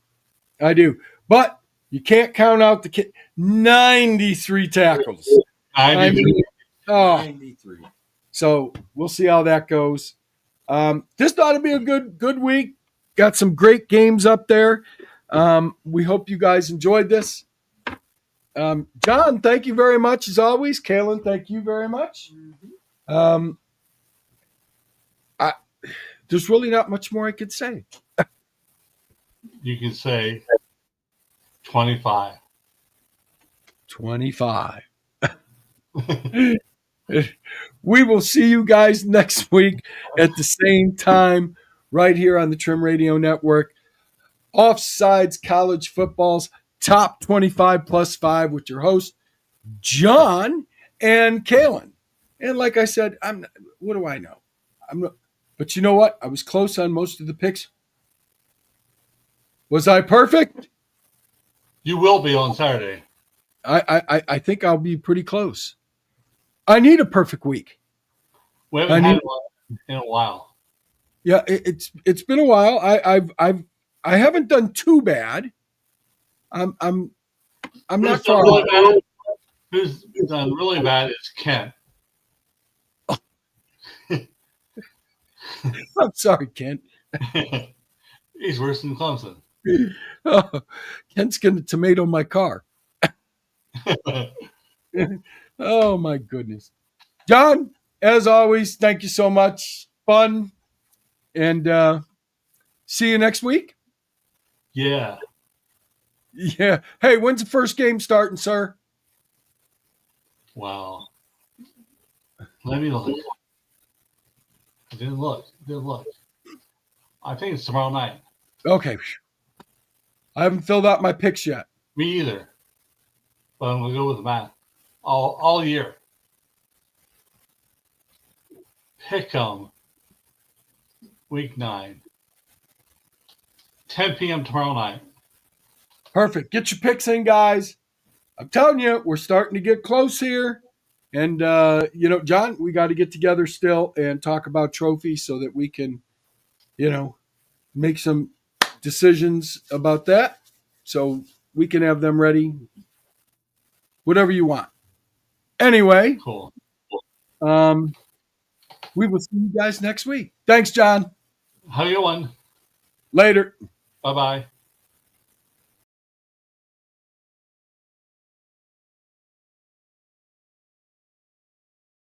I do. But you can't count out the kid. 93 tackles.
93.
93.
So we'll see how that goes. This ought to be a good week. Got some great games up there. We hope you guys enjoyed this. John, thank you very much as always. Kaylin, thank you very much. There's really not much more I could say.
You can say 25.
25. We will see you guys next week at the same time right here on the Trim Radio Network. Offsides College Football's Top 25 plus 5 with your host, John and Kaylin. And like I said, what do I know? But you know what? I was close on most of the picks. Was I perfect?
You will be on Saturday.
I think I'll be pretty close. I need a perfect week.
We haven't had one in a while.
Yeah, it's been a while. I haven't done too bad. I'm not far.
Really bad? Who's done really bad is Kent.
I'm sorry, Kent.
He's worse than Clemson.
Oh, Kent's going to tomato my car. Oh, my goodness. John, as always, thank you so much. Fun. And see you next week.
Yeah.
Yeah. Hey, when's the first game starting, sir?
Wow. Let me look. I didn't look. I think it's tomorrow night.
Okay. I haven't filled out my picks yet.
Me either. But I'm going to go with the math. All year. Pick 'em. Week 9. 10 p.m. tomorrow night.
Perfect. Get your picks in, guys. I'm telling you, we're starting to get close here. And, John, we got to get together still and talk about trophies so that we can, make some decisions about that. So we can have them ready. Whatever you want. Anyway.
Cool.
We will see you guys next week. Thanks, John.
Have a good one.
Later.
Bye-bye.